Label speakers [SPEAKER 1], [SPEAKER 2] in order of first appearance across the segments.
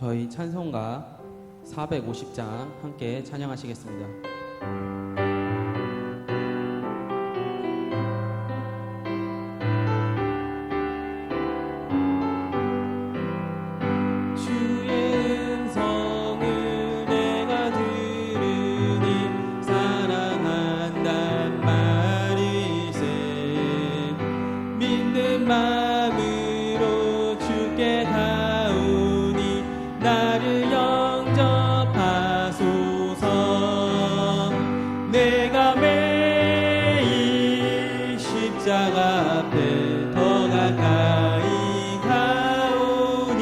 [SPEAKER 1] 저희 찬송가 450장 함께 찬양하시겠습니다.
[SPEAKER 2] 마음으로 주께 가오니 나를 영접하소서. 내가 매일 십자가 앞에 더 가까이 가오니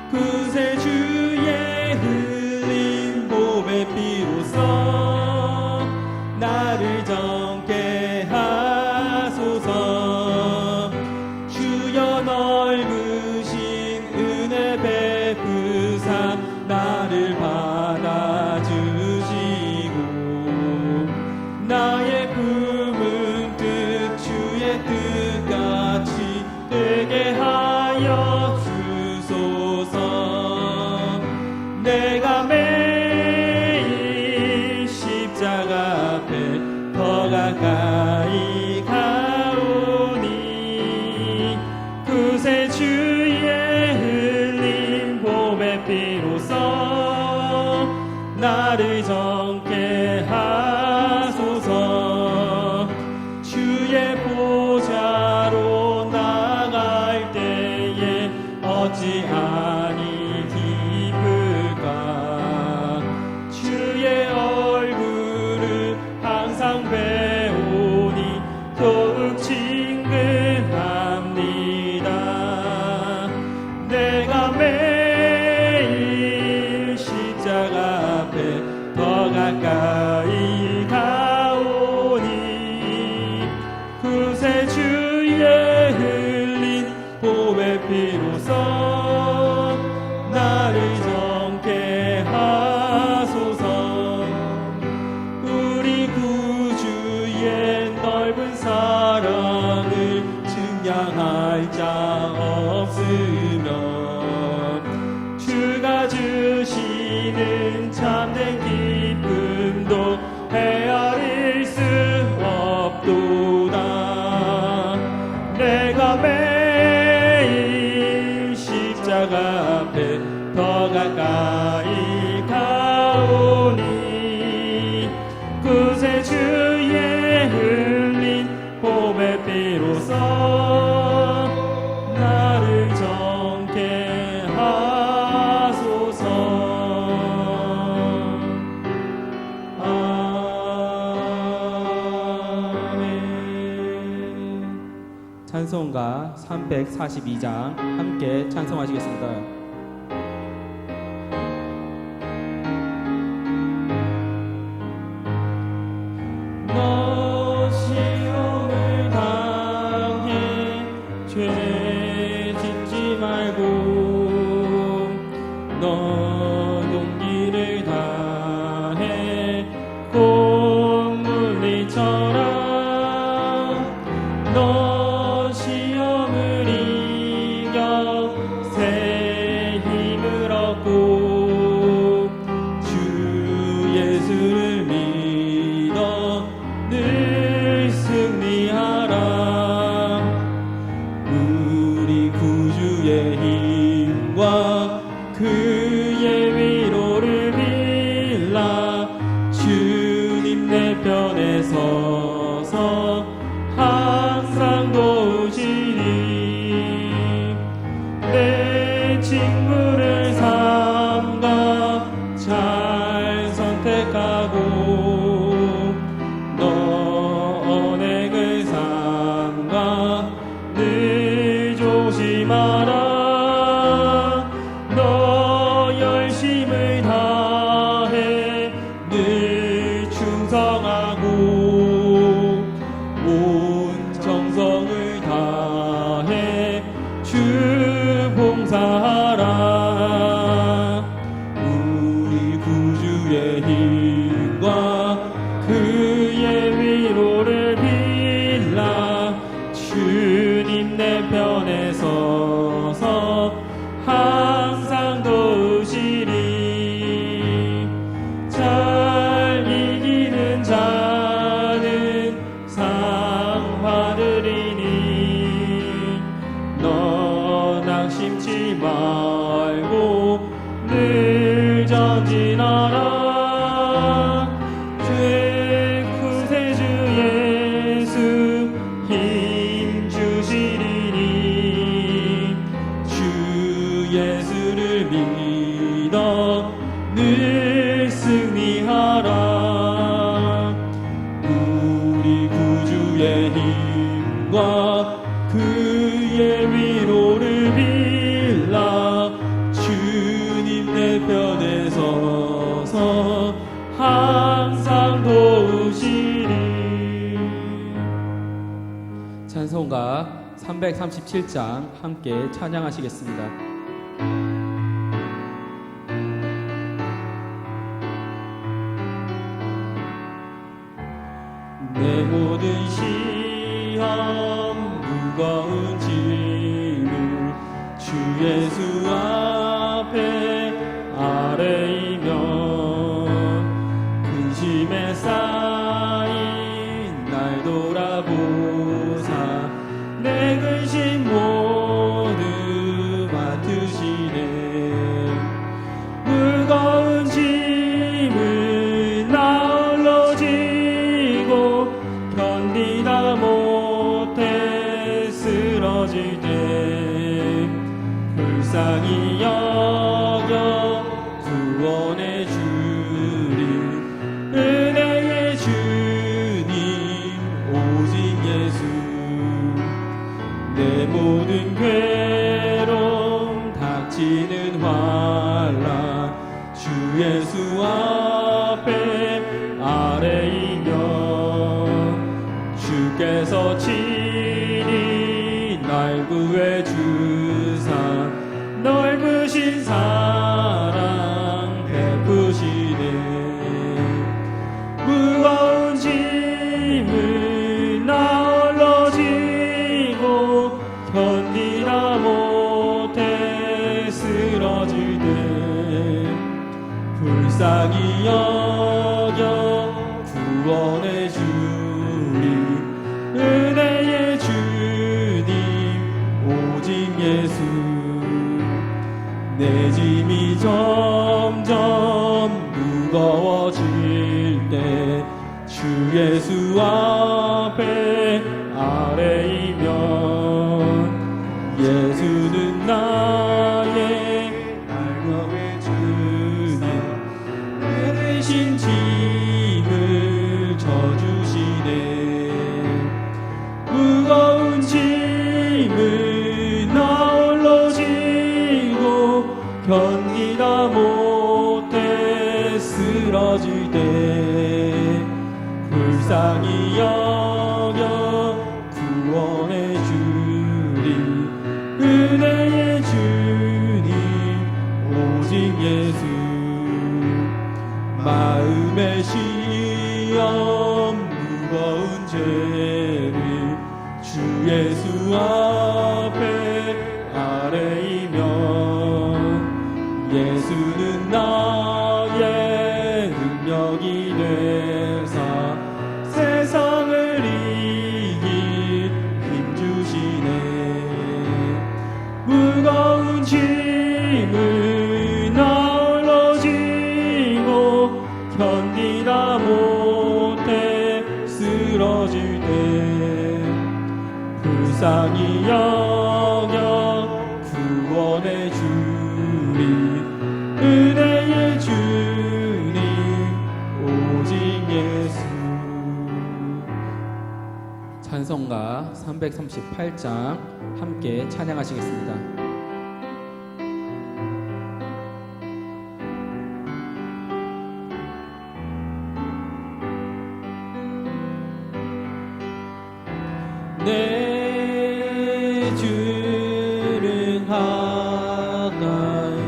[SPEAKER 2] 그새 주의 흘린 보배 피로써 나를 정케 하소서. 넓으신 은혜 베푸사 나를 받아주시고 나의 품은 뜻 주의 뜻같이 되게 하여 주소서. 내가 매일 십자가 앞에 더 가까이 그새 주의 흘린 보배 피로써 나를 정케 하소서. 주의 보좌로 나갈 때에 어찌 아니 기쁠까. 주의 얼굴을 항상 배우니 더욱 친근합니다. 내가 매일 십자가 앞에 더 가까이 가오니 그새 주의 흘린 보배 피로써 나를 정케 하소서. 우리 구주의 넓은 사랑을 증량할 자 없으며 주가 주시는 참된 기쁨도 헤아릴 수 없도다. 내가 매일 십자가 앞에 더 가까이 가오니 그새 주의 흘린 보배 피로써 나를 정케 하소서.
[SPEAKER 1] 아멘. 찬송가 342장 함께 찬송하시겠습니다.
[SPEAKER 2] 죄 짓지 말고 너 용기를 다해 콧물리쳐라. 너 시험을 이겨 새 힘을 얻고 주 예수를 믿어 늘 승리하라. 구주의 힘과 그의 위로를 빌라. 주님 내 편에 서서 항상 도우시니 내 친구를 삼가 잘 선택하고 너 언행을 삼가 늘 조심하라. 너 열심을 다해 늘 충성하고 온 정성을 다해 주 봉사하라. 우리 구주의 힘과 그의 위로를 빌라. 주님 내 편에 서서 항상 낙심치 말고 늘 전진하라. 죄 구세주 예수 힘 주시리니 주 예수를 믿어 늘 승리하라. 우리 구주의 힘과 그의 위로를 빌라. 주님 내 편에 서서 항상 도우시리.
[SPEAKER 1] 찬송가 337장 함께 찬양하시겠습니다.
[SPEAKER 2] 내 모든 시험 무거운 짐을 주 예수 앞에 아뢰이며 근심에 쌓인 날 돌아보사 내 근심 모두 맡으시네. 무거운 짐을 나 홀로 지고 견디다 못해 쓰러질 때 불쌍히 여겨 구원해 주리. 은혜의 주님 오직 예수. 내 모든 괴로움 닥치는 환난 주 예수 앞에 아뢰이며 주께서 친히 날 구해 주사 넓으신 사랑 베푸시네. 무거운 짐을 나 홀로 지고 견디다 못해 쓰러질 때 불쌍히 여겨 구원해 주리. 은혜의 주님 오직 예수. 내 짐이 점점 무거워질 때 주 예수 앞에 아뢰이면 예수는 나의 날개의 주님. 내 대신 짐을 져주시네. 무거운 짐을 나 홀로 지고 견디다 못해 쓰러질 때 불쌍히 여겨 구원해 주리. 은혜의 주님 오직 예수. 마음의 시험 무거운 죄를 주 예수 앞에 아뢰이면 예수는 나의 능력이 되사 세상을 이길 힘 주시네. 무거운 짐을 나 홀로 지고 견디다 못해 쓰러질 때 불쌍히 여겨 구원해 주리. 은혜의 주님 오직 예수.
[SPEAKER 1] 찬송가 338장 함께 찬양하시겠습니다.
[SPEAKER 2] 내 주는 가까이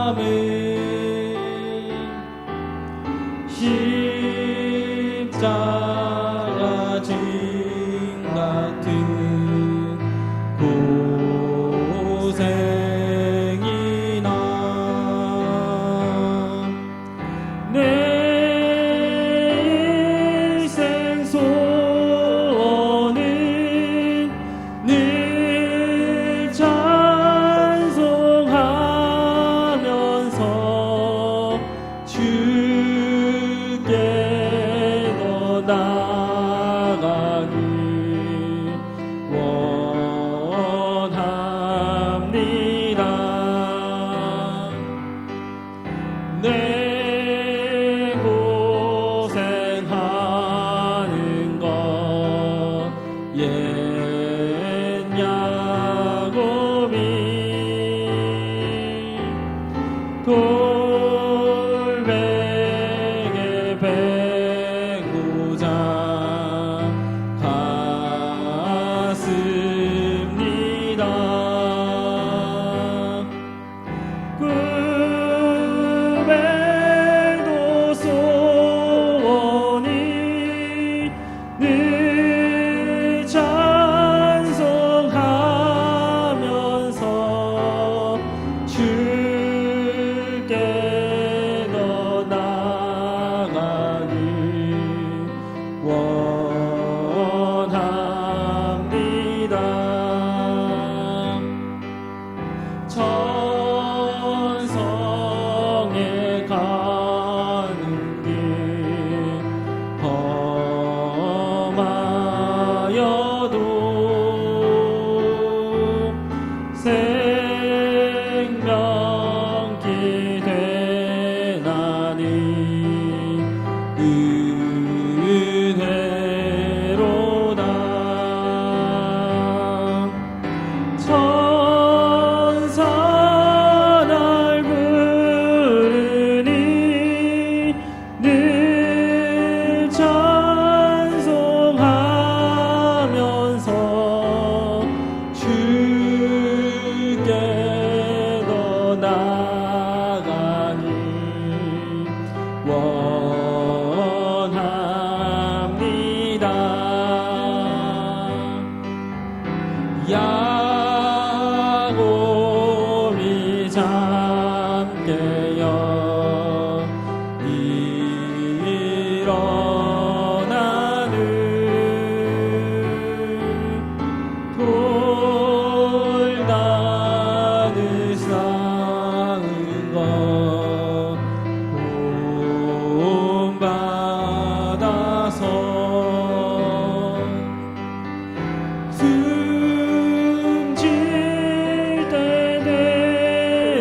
[SPEAKER 2] 항해함을 십자가 짐 같은 고생이나 내 인생 소원을 야곱이 잠깨어 일어나는 돌단을 쌓은 것 본받아서 숨질 때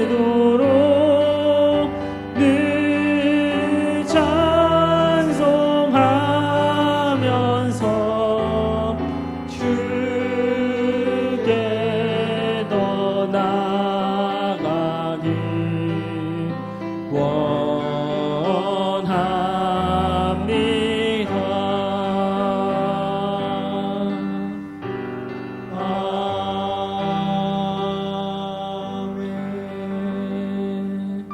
[SPEAKER 2] 되도록 늘 찬송하면서 주께 더 나아가길 아멘.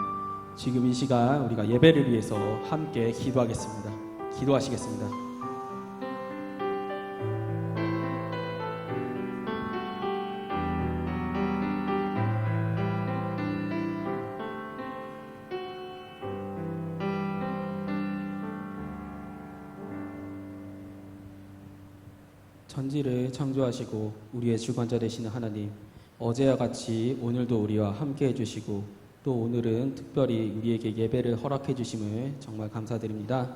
[SPEAKER 1] 지금 이 시간 우리가 예배를 위해서 함께 기도하겠습니다. 기도하시겠습니다. 천지를 창조하시고 우리의 주관자 되시는 하나님, 어제와 같이 오늘도 우리와 함께 해주시고 또 오늘은 특별히 우리에게 예배를 허락해 주심을 정말 감사드립니다.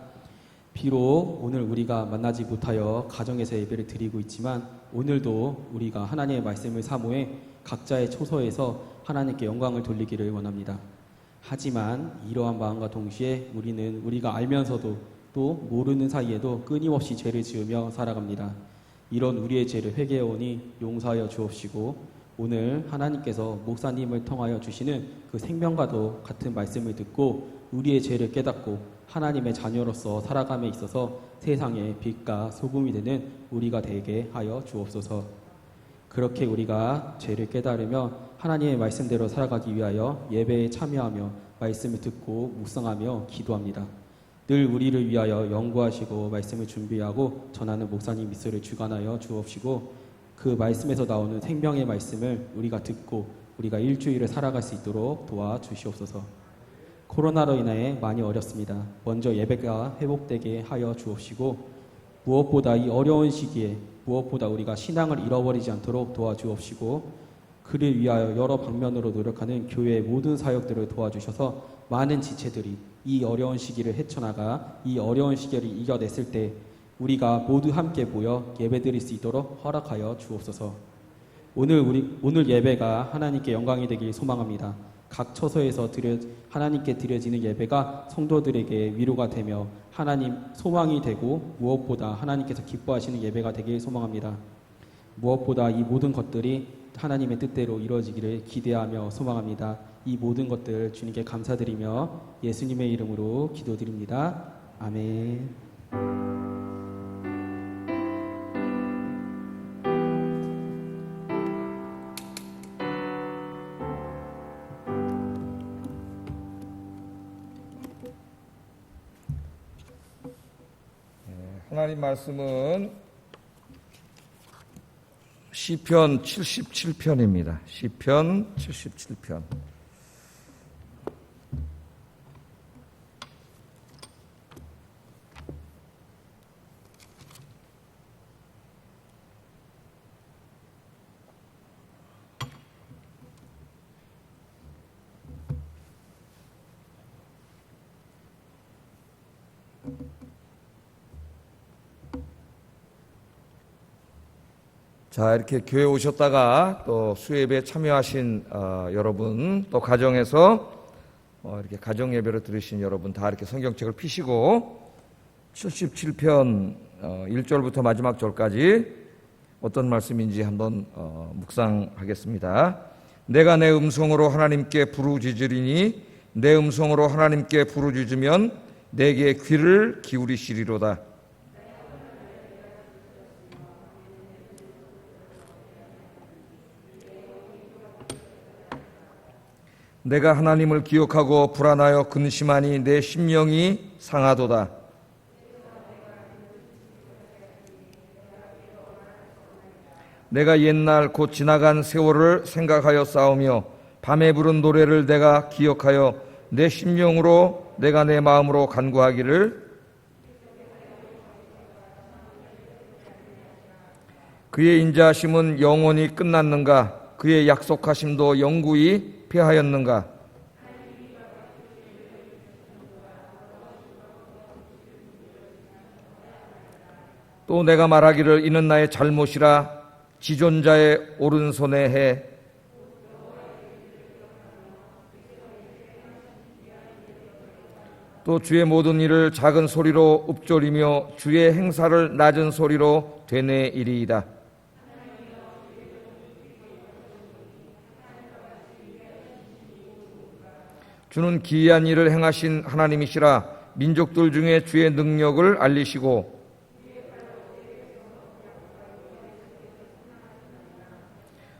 [SPEAKER 1] 비록 오늘 우리가 만나지 못하여 가정에서 예배를 드리고 있지만 오늘도 우리가 하나님의 말씀을 사모해 각자의 초소에서 하나님께 영광을 돌리기를 원합니다. 하지만 이러한 마음과 동시에 우리는 우리가 알면서도 또 모르는 사이에도 끊임없이 죄를 지으며 살아갑니다. 이런 우리의 죄를 회개하오니 용서하여 주옵시고 오늘 하나님께서 목사님을 통하여 주시는 그 생명과도 같은 말씀을 듣고 우리의 죄를 깨닫고 하나님의 자녀로서 살아감에 있어서 세상의 빛과 소금이 되는 우리가 되게 하여 주옵소서. 그렇게 우리가 죄를 깨달으며 하나님의 말씀대로 살아가기 위하여 예배에 참여하며 말씀을 듣고 묵상하며 기도합니다. 늘 우리를 위하여 연구하시고 말씀을 준비하고 전하는 목사님 미소를 주관하여 주옵시고 그 말씀에서 나오는 생명의 말씀을 우리가 듣고 우리가 일주일을 살아갈 수 있도록 도와주시옵소서. 코로나로 인해 많이 어렵습니다. 먼저 예배가 회복되게 하여 주옵시고 무엇보다 이 어려운 시기에 무엇보다 우리가 신앙을 잃어버리지 않도록 도와주옵시고 그를 위하여 여러 방면으로 노력하는 교회의 모든 사역들을 도와주셔서 많은 지체들이 이 어려운 시기를 헤쳐나가 이 어려운 시기를 이겨냈을 때 우리가 모두 함께 모여 예배드릴 수 있도록 허락하여 주옵소서. 오늘 예배가 하나님께 영광이 되길 소망합니다. 각 처소에서 하나님께 드려지는 예배가 성도들에게 위로가 되며 하나님 소망이 되고 무엇보다 하나님께서 기뻐하시는 예배가 되길 소망합니다. 무엇보다 이 모든 것들이 하나님의 뜻대로 이루어지기를 기대하며 소망합니다. 이 모든 것들 주님께 감사드리며 예수님의 이름으로 기도드립니다. 아멘.
[SPEAKER 3] 하나님 말씀은 시편 77편입니다. 시편 77편. 자, 이렇게 교회 오셨다가 또 수예배에 참여하신 여러분, 또 가정에서 이렇게 가정 예배를 들으신 여러분 다 이렇게 성경책을 피시고 77편 1절부터 마지막 절까지 어떤 말씀인지 한번 묵상하겠습니다. 내가 내 음성으로 하나님께 부르짖으리니 내 음성으로 하나님께 부르짖으면 내게 귀를 기울이시리로다. 내가 하나님을 기억하고 불안하여 근심하니 내 심령이 상하도다. 내가 옛날 곧 지나간 세월을 생각하여 싸우며 밤에 부른 노래를 내가 기억하여 내 심령으로 내가 내 마음으로 간구하기를 그의 인자하심은 영원히 끝났는가? 그의 약속하심도 영구히 패하였는가? 또 내가 말하기를 이는 나의 잘못이라 지존자의 오른손에 해 또 주의 모든 일을 작은 소리로 읊조리며 주의 행사를 낮은 소리로 되뇌이리이다. 주는 기이한 일을 행하신 하나님이시라. 민족들 중에 주의 능력을 알리시고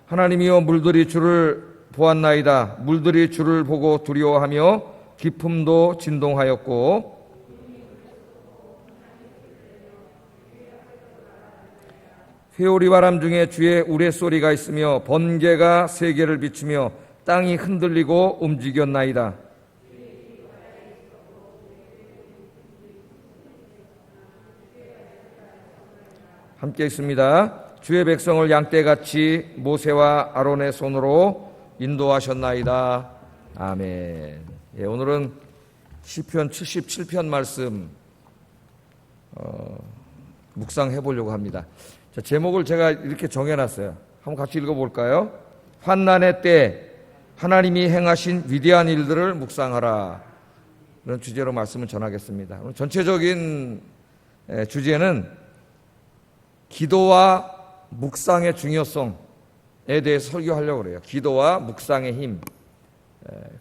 [SPEAKER 3] 하나님이여 물들이 주를 보았나이다. 물들이 주를 보고 두려워하며 깊음도 진동하였고 회오리 바람 중에 주의 우레소리가 있으며 번개가 세계를 비추며 땅이 흔들리고 움직였나이다. 함께 있습니다. 주의 백성을 양떼같이 모세와 아론의 손으로 인도하셨나이다. 아멘. 예, 오늘은 시편 77편 말씀 묵상해 보려고 합니다. 자, 제목을 제가 이렇게 정해놨어요. 한번 같이 읽어볼까요? 환난의 때 하나님이 행하신 위대한 일들을 묵상하라. 이런 주제로 말씀을 전하겠습니다. 오늘 전체적인 주제는 기도와 묵상의 중요성에 대해서 설교하려고 그래요. 기도와 묵상의 힘.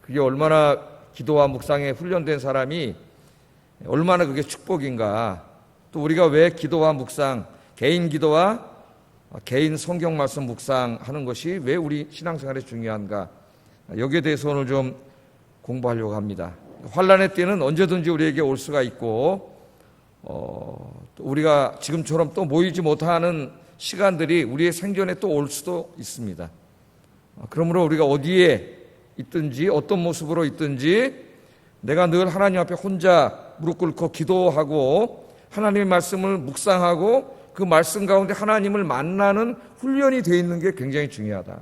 [SPEAKER 3] 그게 얼마나 기도와 묵상에 훈련된 사람이 얼마나 그게 축복인가. 또 우리가 왜 기도와 묵상, 개인 기도와 개인 성경 말씀 묵상하는 것이 왜 우리 신앙생활에 중요한가. 여기에 대해서 오늘 좀 공부하려고 합니다. 환난의 때는 언제든지 우리에게 올 수가 있고 또 우리가 지금처럼 또 모이지 못하는 시간들이 우리의 생존에 또 올 수도 있습니다. 그러므로 우리가 어디에 있든지 어떤 모습으로 있든지 내가 늘 하나님 앞에 혼자 무릎 꿇고 기도하고 하나님의 말씀을 묵상하고 그 말씀 가운데 하나님을 만나는 훈련이 되어 있는 게 굉장히 중요하다.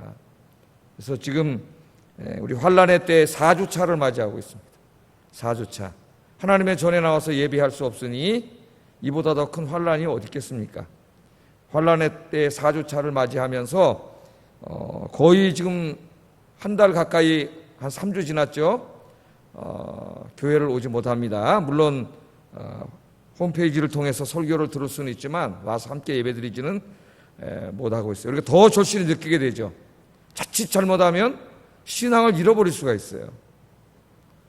[SPEAKER 3] 그래서 지금 우리 환난의 때 4주차를 맞이하고 있습니다. 4주차. 하나님의 전에 나와서 예배할 수 없으니 이보다 더 큰 환난이 어디 있겠습니까? 환난의 때 4주차를 맞이하면서 거의 지금 한 달 가까이 한 3주 지났죠. 교회를 오지 못합니다. 물론 홈페이지를 통해서 설교를 들을 수는 있지만 와서 함께 예배드리지는 못하고 있어요. 그러니까 더 절실히 느끼게 되죠. 자칫 잘못하면 신앙을 잃어버릴 수가 있어요.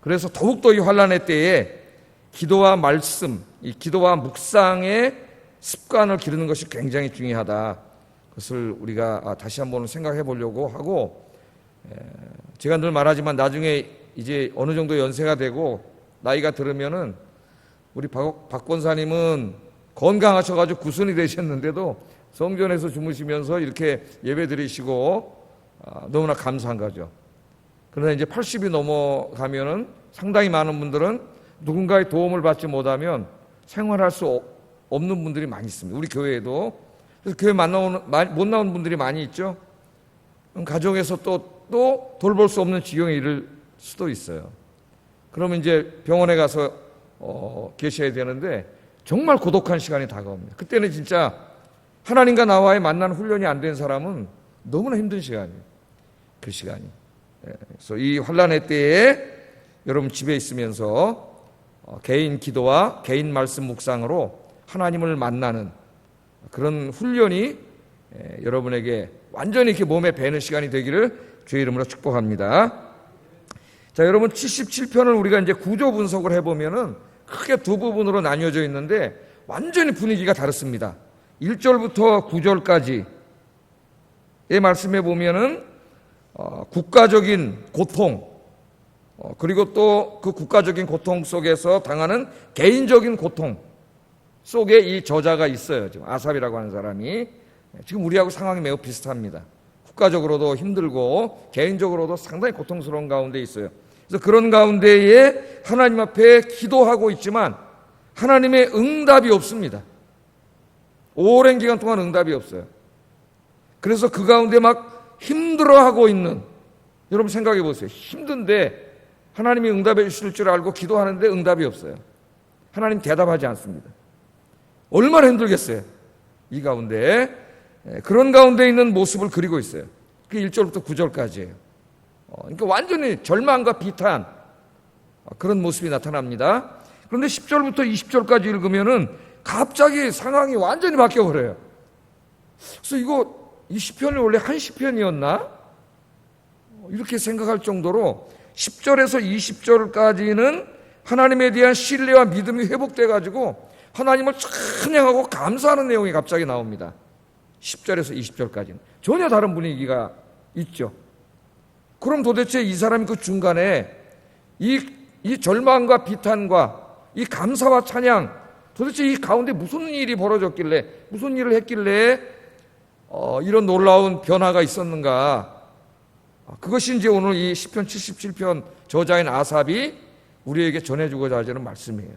[SPEAKER 3] 그래서 더욱더 이 환난의 때에 기도와 말씀, 이 기도와 묵상의 습관을 기르는 것이 굉장히 중요하다. 그것을 우리가 다시 한번 생각해 보려고 하고, 제가 늘 말하지만 나중에 이제 어느 정도 연세가 되고 나이가 들으면은 우리 박 권사님은 건강하셔가지고 구순이 되셨는데도 성전에서 주무시면서 이렇게 예배 드리시고 너무나 감사한 거죠. 그러나 이제 80이 넘어가면은 상당히 많은 분들은 누군가의 도움을 받지 못하면 생활할 수 없는 분들이 많이 있습니다. 우리 교회에도. 그래서 교회 못 나오는 분들이 많이 있죠. 가정에서 또 돌볼 수 없는 지경에 이를 수도 있어요. 그러면 이제 병원에 가서 계셔야 되는데 정말 고독한 시간이 다가옵니다. 그때는 진짜 하나님과 나와의 만나는 훈련이 안 된 사람은 너무나 힘든 시간이에요. 그 시간이. 그래서 이 환난의 때에 여러분 집에 있으면서 개인 기도와 개인 말씀 묵상으로 하나님을 만나는 그런 훈련이 여러분에게 완전히 이렇게 몸에 배는 시간이 되기를 주의 이름으로 축복합니다. 자, 여러분 77편을 우리가 이제 구조 분석을 해보면은 크게 두 부분으로 나뉘어져 있는데 완전히 분위기가 다릅니다. 1절부터 9절까지의 말씀해 보면은 국가적인 고통, 그리고 또 그 국가적인 고통 속에서 당하는 개인적인 고통 속에 이 저자가 있어요. 지금 아삽이라고 하는 사람이 지금 우리하고 상황이 매우 비슷합니다. 국가적으로도 힘들고 개인적으로도 상당히 고통스러운 가운데 있어요. 그래서 그런 가운데에 하나님 앞에 기도하고 있지만 하나님의 응답이 없습니다. 오랜 기간 동안 응답이 없어요. 그래서 그 가운데 막 힘들어하고 있는, 여러분 생각해 보세요. 힘든데 하나님이 응답해 주실 줄 알고 기도하는데 응답이 없어요. 하나님 대답하지 않습니다. 얼마나 힘들겠어요. 이 가운데, 그런 가운데 있는 모습을 그리고 있어요. 그게 1절부터 9절까지예요. 그러니까 완전히 절망과 비탄, 그런 모습이 나타납니다. 그런데 10절부터 20절까지 읽으면은 갑자기 상황이 완전히 바뀌어버려요. 그래서 이 시편이 원래 한 시편이었나? 이렇게 생각할 정도로 10절에서 20절까지는 하나님에 대한 신뢰와 믿음이 회복돼가지고 하나님을 찬양하고 감사하는 내용이 갑자기 나옵니다. 10절에서 20절까지는 전혀 다른 분위기가 있죠. 그럼 도대체 이 사람이 그 중간에 이 절망과 비탄과 이 감사와 찬양, 도대체 이 가운데 무슨 일이 벌어졌길래, 무슨 일을 했길래 이런 놀라운 변화가 있었는가? 그것이 이제 오늘 이 시편 77편 저자인 아삽이 우리에게 전해주고자 하는 말씀이에요.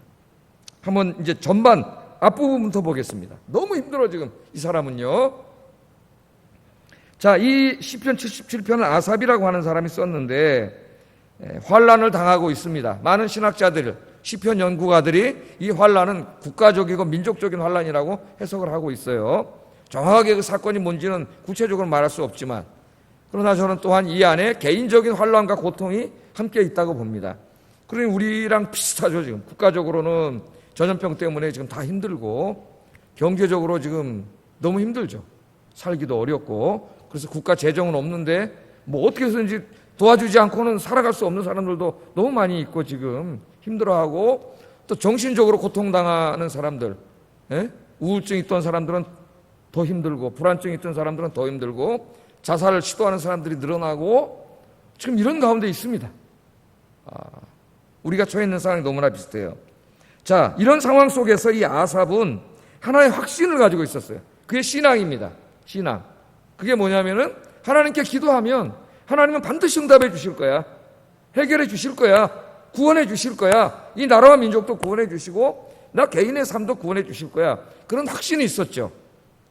[SPEAKER 3] 한번 이제 전반 앞부분부터 보겠습니다. 너무 힘들어 지금 이 사람은요. 자, 이 시편 77편은 아삽이라고 하는 사람이 썼는데 환난을 당하고 있습니다. 많은 신학자들, 시편 연구가들이 이 환난은 국가적이고 민족적인 환난이라고 해석을 하고 있어요. 정확하게 그 사건이 뭔지는 구체적으로 말할 수 없지만, 그러나 저는 또한 이 안에 개인적인 환난과 고통이 함께 있다고 봅니다. 그러니 우리랑 비슷하죠. 지금 국가적으로는 전염병 때문에 지금 다 힘들고 경제적으로 지금 너무 힘들죠. 살기도 어렵고, 그래서 국가 재정은 없는데 뭐 어떻게 해서든지 도와주지 않고는 살아갈 수 없는 사람들도 너무 많이 있고 지금 힘들어하고, 또 정신적으로 고통당하는 사람들, 우울증 있던 사람들은 더 힘들고, 불안증 있던 사람들은 더 힘들고, 자살을 시도하는 사람들이 늘어나고, 지금 이런 가운데 있습니다. 우리가 처해 있는 상황이 너무나 비슷해요. 자, 이런 상황 속에서 이 아삽은 하나의 확신을 가지고 있었어요. 그게 신앙입니다. 신앙. 그게 뭐냐면은 하나님께 기도하면 하나님은 반드시 응답해 주실 거야. 해결해 주실 거야. 구원해 주실 거야. 이 나라와 민족도 구원해 주시고 나 개인의 삶도 구원해 주실 거야. 그런 확신이 있었죠.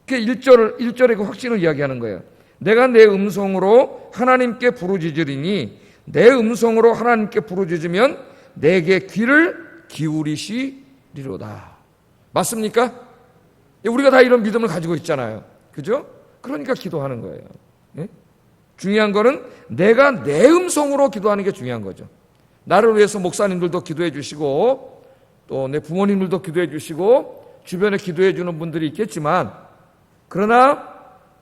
[SPEAKER 3] 그게 1절의 그 확신을 이야기하는 거예요. 내가 내 음성으로 하나님께 부르짖으리니, 내 음성으로 하나님께 부르짖으면 내게 귀를 기울이시리로다. 맞습니까? 우리가 다 이런 믿음을 가지고 있잖아요. 그죠? 그러니까 기도하는 거예요. 예? 중요한 거는 내가 내 음성으로 기도하는 게 중요한 거죠. 나를 위해서 목사님들도 기도해 주시고 또 내 부모님들도 기도해 주시고 주변에 기도해 주는 분들이 있겠지만, 그러나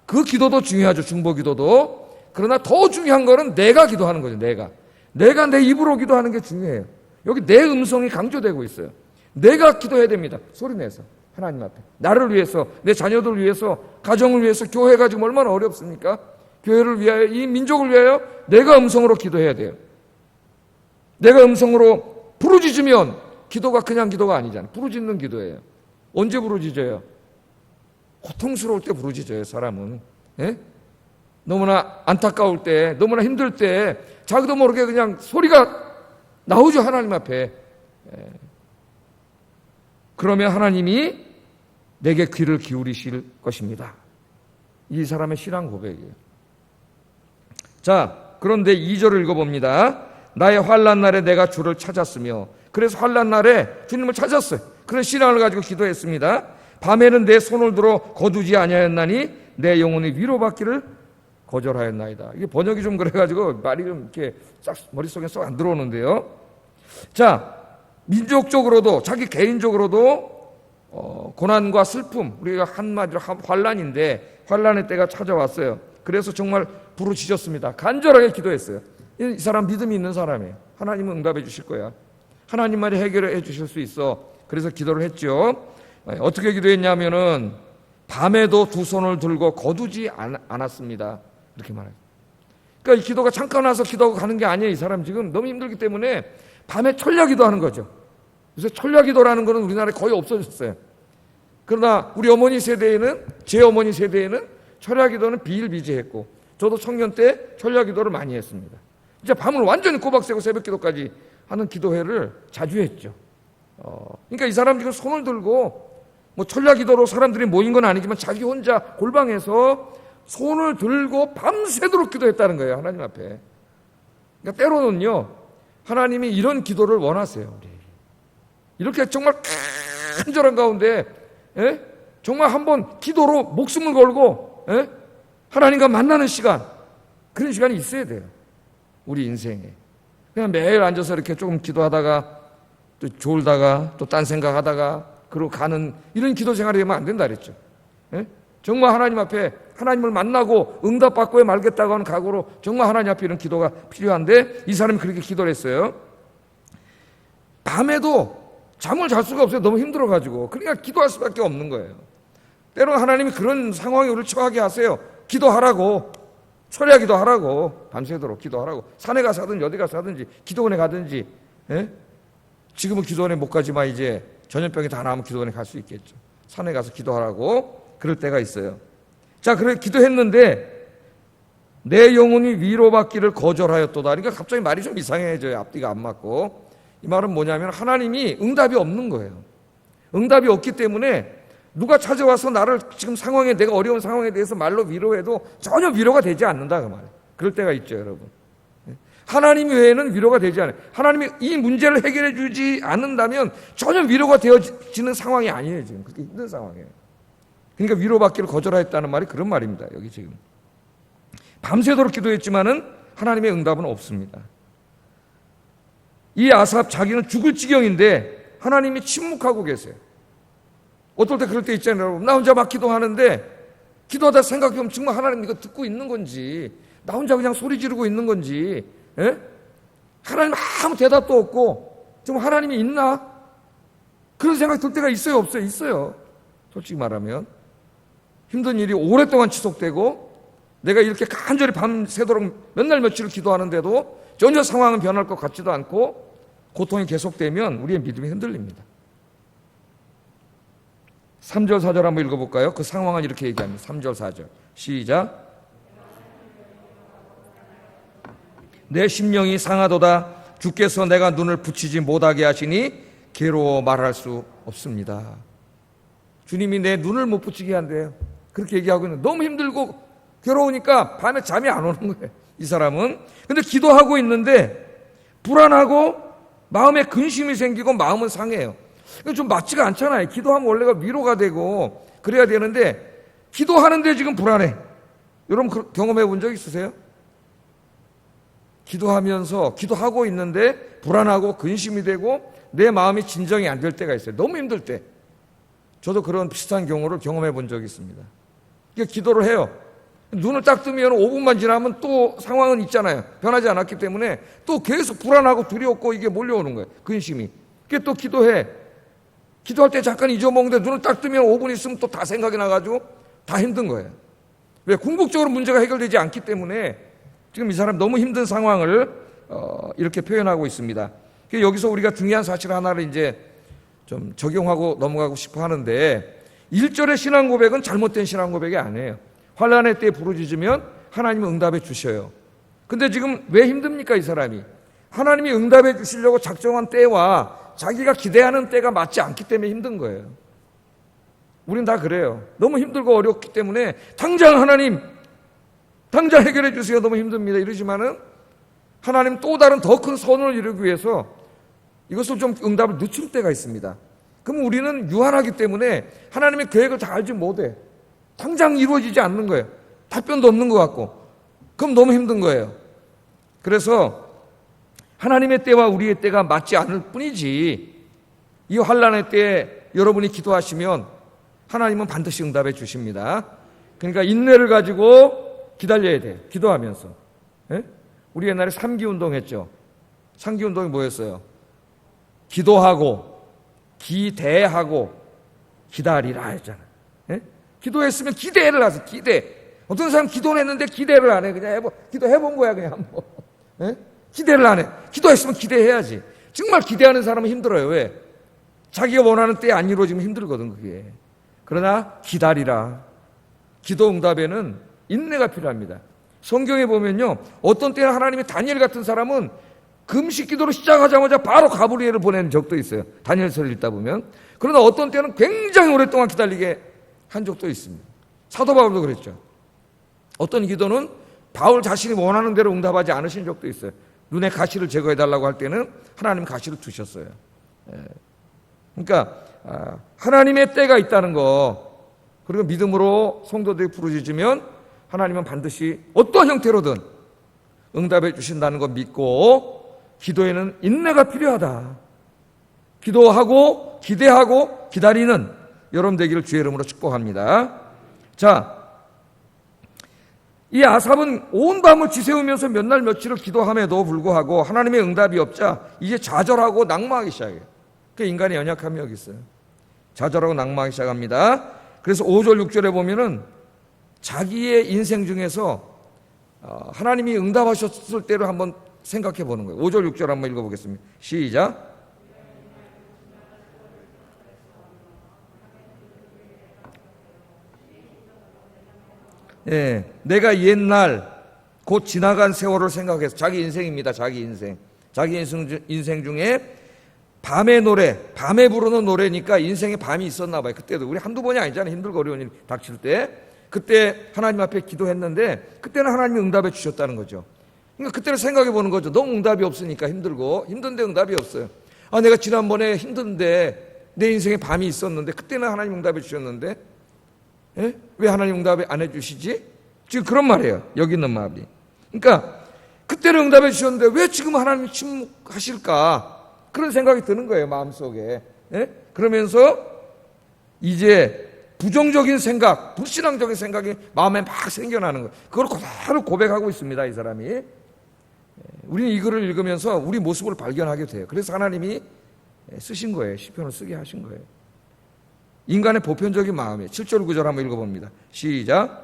[SPEAKER 3] 그 기도도 중요하죠. 중보 기도도. 그러나 더 중요한 거는 내가 기도하는 거죠. 내가 내 입으로 기도하는 게 중요해요. 여기 내 음성이 강조되고 있어요. 내가 기도해야 됩니다. 소리내서 하나님 앞에. 나를 위해서, 내 자녀들을 위해서, 가정을 위해서. 교회가 지금 얼마나 어렵습니까? 교회를 위하여, 이 민족을 위하여 내가 음성으로 기도해야 돼요. 내가 음성으로 부르짖으면 기도가 그냥 기도가 아니잖아요. 부르짖는 기도예요. 언제 부르짖어요? 고통스러울 때 부르짖어요, 사람은. 예? 너무나 안타까울 때, 너무나 힘들 때 자기도 모르게 그냥 소리가 나오죠, 하나님 앞에. 예. 그러면 하나님이 내게 귀를 기울이실 것입니다. 이 사람의 신앙 고백이에요. 자, 그런데 2절을 읽어봅니다. 나의 환난 날에 내가 주를 찾았으며, 그래서 환난 날에 주님을 찾았어요. 그런 신앙을 가지고 기도했습니다. 밤에는 내 손을 들어 거두지 아니하였나니 내 영혼이 위로받기를 거절하였나이다. 이게 번역이 좀 그래가지고 말이 좀 이렇게 싹 머릿속에 쏙 안 들어오는데요. 자, 민족적으로도 자기 개인적으로도 고난과 슬픔, 우리가 한마디로 환난인데 환난의 때가 찾아왔어요. 그래서 정말 부르짖었습니다. 간절하게 기도했어요. 이 사람 믿음이 있는 사람이에요. 하나님은 응답해 주실 거야. 하나님만이 해결해 주실 수 있어. 그래서 기도를 했죠. 어떻게 기도했냐면은 밤에도 두 손을 들고 거두지 않았습니다. 이렇게 말해요. 그러니까 이 기도가 잠깐 와서 기도하고 가는 게 아니에요. 이 사람 지금 너무 힘들기 때문에 밤에 철야 기도하는 거죠. 그래서 철야 기도라는 거는 우리나라에 거의 없어졌어요. 그러나 우리 어머니 세대에는, 제 어머니 세대에는 철야 기도는 비일비재했고 저도 청년 때 철야 기도를 많이 했습니다. 이제 밤을 완전히 꼬박 새고 새벽 기도까지 하는 기도회를 자주 했죠. 그러니까 이 사람 지금 손을 들고 뭐 철야 기도로 사람들이 모인 건 아니지만 자기 혼자 골방에서 손을 들고 밤새도록 기도했다는 거예요. 하나님 앞에. 그러니까 때로는요, 하나님이 이런 기도를 원하세요. 우리. 이렇게 정말 간절한 가운데 정말 한번 기도로 목숨을 걸고 하나님과 만나는 시간, 그런 시간이 있어야 돼요. 우리 인생에. 그냥 매일 앉아서 이렇게 조금 기도하다가 또 졸다가 또 딴 생각하다가 그러고 가는 이런 기도 생활이 되면 안 된다 그랬죠. 정말 하나님 앞에 하나님을 만나고 응답받고야 말겠다고 하는 각오로 정말 하나님 앞에 이런 기도가 필요한데 이 사람이 그렇게 기도를 했어요. 밤에도 잠을 잘 수가 없어요. 너무 힘들어가지고. 그러니까 기도할 수밖에 없는 거예요. 때로는 하나님이 그런 상황에 우리를 처하게 하세요. 기도하라고. 철야 기도하라고. 밤새도록 기도하라고. 산에 가서 하든지 어디 가서 하든지 기도원에 가든지. 지금은 기도원에 못 가지만 이제 전염병이 다 나으면 기도원에 갈 수 있겠죠. 산에 가서 기도하라고 그럴 때가 있어요. 자, 그래 기도했는데 내 영혼이 위로받기를 거절하였도다. 그러니까 갑자기 말이 좀 이상해져요. 앞뒤가 안 맞고. 이 말은 뭐냐면 하나님이 응답이 없는 거예요. 응답이 없기 때문에 누가 찾아와서 나를 지금 상황에 내가 어려운 상황에 대해서 말로 위로해도 전혀 위로가 되지 않는다 그 말이에요. 그럴 때가 있죠, 여러분. 하나님 외에는 위로가 되지 않아요. 하나님이 이 문제를 해결해 주지 않는다면 전혀 위로가 되어지는 상황이 아니에요. 지금 그렇게 힘든 상황이에요. 그러니까 위로받기를 거절하였다는 말이 그런 말입니다. 여기 지금 밤새도록 기도했지만은 하나님의 응답은 없습니다. 이 아삽 자기는 죽을 지경인데 하나님이 침묵하고 계세요. 어떨 때 그럴 때 있잖아요, 여러분. 나 혼자 막 기도하는데 기도하다 생각해보면 정말 하나님 이거 듣고 있는 건지 나 혼자 그냥 소리 지르고 있는 건지 하나님 아무 대답도 없고 정말 하나님이 있나? 그런 생각이 들 때가 있어요, 없어요? 있어요. 솔직히 말하면 힘든 일이 오랫동안 지속되고 내가 이렇게 간절히 밤새도록 몇 날 며칠을 기도하는데도 전혀 상황은 변할 것 같지도 않고 고통이 계속되면 우리의 믿음이 흔들립니다. 3절 4절 한번 읽어볼까요? 그 상황은 이렇게 얘기합니다. 3절 4절 시작. 내 심령이 상하도다. 주께서 내가 눈을 붙이지 못하게 하시니 괴로워 말할 수 없습니다. 주님이 내 눈을 못 붙이게 한대요. 그렇게 얘기하고 있는데 너무 힘들고 괴로우니까 밤에 잠이 안 오는 거예요. 이 사람은. 근데 기도하고 있는데 불안하고 마음에 근심이 생기고 마음은 상해요. 이거 좀 맞지가 않잖아요. 기도하면 원래가 위로가 되고 그래야 되는데 기도하는데 지금 불안해. 여러분 경험해 본 적 있으세요? 기도하면서 기도하고 있는데 불안하고 근심이 되고 내 마음이 진정이 안 될 때가 있어요. 너무 힘들 때. 저도 그런 비슷한 경우를 경험해 본 적이 있습니다. 그러니까 기도를 해요. 눈을 딱 뜨면 5분만 지나면 또 상황은 있잖아요. 변하지 않았기 때문에 또 계속 불안하고 두렵고 이게 몰려오는 거예요. 근심이. 그게 또 기도해. 기도할 때 잠깐 잊어먹는데 눈을 딱 뜨면 5분 있으면 또 다 생각이 나가지고 다 힘든 거예요. 왜? 궁극적으로 문제가 해결되지 않기 때문에 지금 이 사람 너무 힘든 상황을 이렇게 표현하고 있습니다. 여기서 우리가 중요한 사실 하나를 이제 좀 적용하고 넘어가고 싶어 하는데 1절의 신앙 고백은 잘못된 신앙 고백이 아니에요. 환난의 때에 부르짖으면 하나님은 응답해 주셔요. 근데 지금 왜 힘듭니까, 이 사람이? 하나님이 응답해 주시려고 작정한 때와 자기가 기대하는 때가 맞지 않기 때문에 힘든 거예요. 우린 다 그래요. 너무 힘들고 어렵기 때문에 당장 하나님, 당장 해결해 주세요. 너무 힘듭니다. 이러지만은 하나님 또 다른 더 큰 선을 이루기 위해서 이것을 좀 응답을 늦출 때가 있습니다. 그럼 우리는 유한하기 때문에 하나님의 계획을 다 알지 못해. 당장 이루어지지 않는 거예요. 답변도 없는 것 같고. 그럼 너무 힘든 거예요. 그래서 하나님의 때와 우리의 때가 맞지 않을 뿐이지 이 환난의 때에 여러분이 기도하시면 하나님은 반드시 응답해 주십니다. 그러니까 인내를 가지고 기다려야 돼요. 기도하면서. 우리 옛날에 삼기운동 했죠. 삼기운동이 뭐였어요? 기도하고 기대하고 기다리라 했잖아요. 기도했으면 기대를 하세요. 기대. 어떤 사람 기도는 했는데 기대를 안 해. 그냥 기도해본 거야 그냥 한번. 기대를 안 해. 기도했으면 기대해야지. 정말 기대하는 사람은 힘들어요. 왜? 자기가 원하는 때에 안 이루어지면 힘들거든 그게. 그러나 기다리라. 기도 응답에는 인내가 필요합니다. 성경에 보면요, 어떤 때는 하나님이 다니엘 같은 사람은 금식 기도로 시작하자마자 바로 가브리엘을 보내는 적도 있어요. 다니엘서를 읽다 보면. 그러나 어떤 때는 굉장히 오랫동안 기다리게 한 적도 있습니다. 사도 바울도 그랬죠. 어떤 기도는 바울 자신이 원하는 대로 응답하지 않으신 적도 있어요. 눈에 가시를 제거해달라고 할 때는 하나님 가시를 두셨어요. 그러니까 하나님의 때가 있다는 거, 그리고 믿음으로 성도들이 부르짖으면 하나님은 반드시 어떠한 형태로든 응답해 주신다는 거 믿고, 기도에는 인내가 필요하다. 기도하고 기대하고 기다리는 여러분 되기를 주의 이름으로 축복합니다. 자, 이 아삽은 온 밤을 지새우면서 몇 날 며칠을 기도함에도 불구하고 하나님의 응답이 없자 이제 좌절하고 낙망하기 시작해요. 그 인간의 연약함이 여기 있어요. 좌절하고 낙망하기 시작합니다. 그래서 5절 6절에 보면은 자기의 인생 중에서 하나님이 응답하셨을 때를 한번 생각해 보는 거예요. 5절 6절 한번 읽어보겠습니다. 시작. 예, 내가 옛날 곧 지나간 세월을 생각해서, 자기 인생입니다. 자기 인생 중에 밤의 노래, 밤에 부르는 노래니까 인생에 밤이 있었나 봐요. 그때도 우리 한두 번이 아니잖아요. 힘들고 어려운 일 닥칠 때. 그때 하나님 앞에 기도했는데 그때는 하나님이 응답해 주셨다는 거죠. 그러니까 그때를 생각해 보는 거죠. 너무 응답이 없으니까 힘들고, 힘든데 응답이 없어요. 내가 지난번에 힘든데 내 인생에 밤이 있었는데 그때는 하나님 응답해 주셨는데, 예? 왜 하나님 응답 안 해주시지? 지금 그런 말이에요. 여기 있는 마음이. 그러니까 그때는 응답해 주셨는데 왜 지금 하나님이 침묵하실까? 그런 생각이 드는 거예요, 마음속에. 예? 그러면서 이제 부정적인 생각, 불신앙적인 생각이 마음에 막 생겨나는 거예요. 그걸 그대로 고백하고 있습니다, 이 사람이. 우리는 이 글을 읽으면서 우리 모습을 발견하게 돼요. 그래서 하나님이 쓰신 거예요. 시편을 쓰게 하신 거예요. 인간의 보편적인 마음이에요. 7절 9절 한번 읽어봅니다. 시작.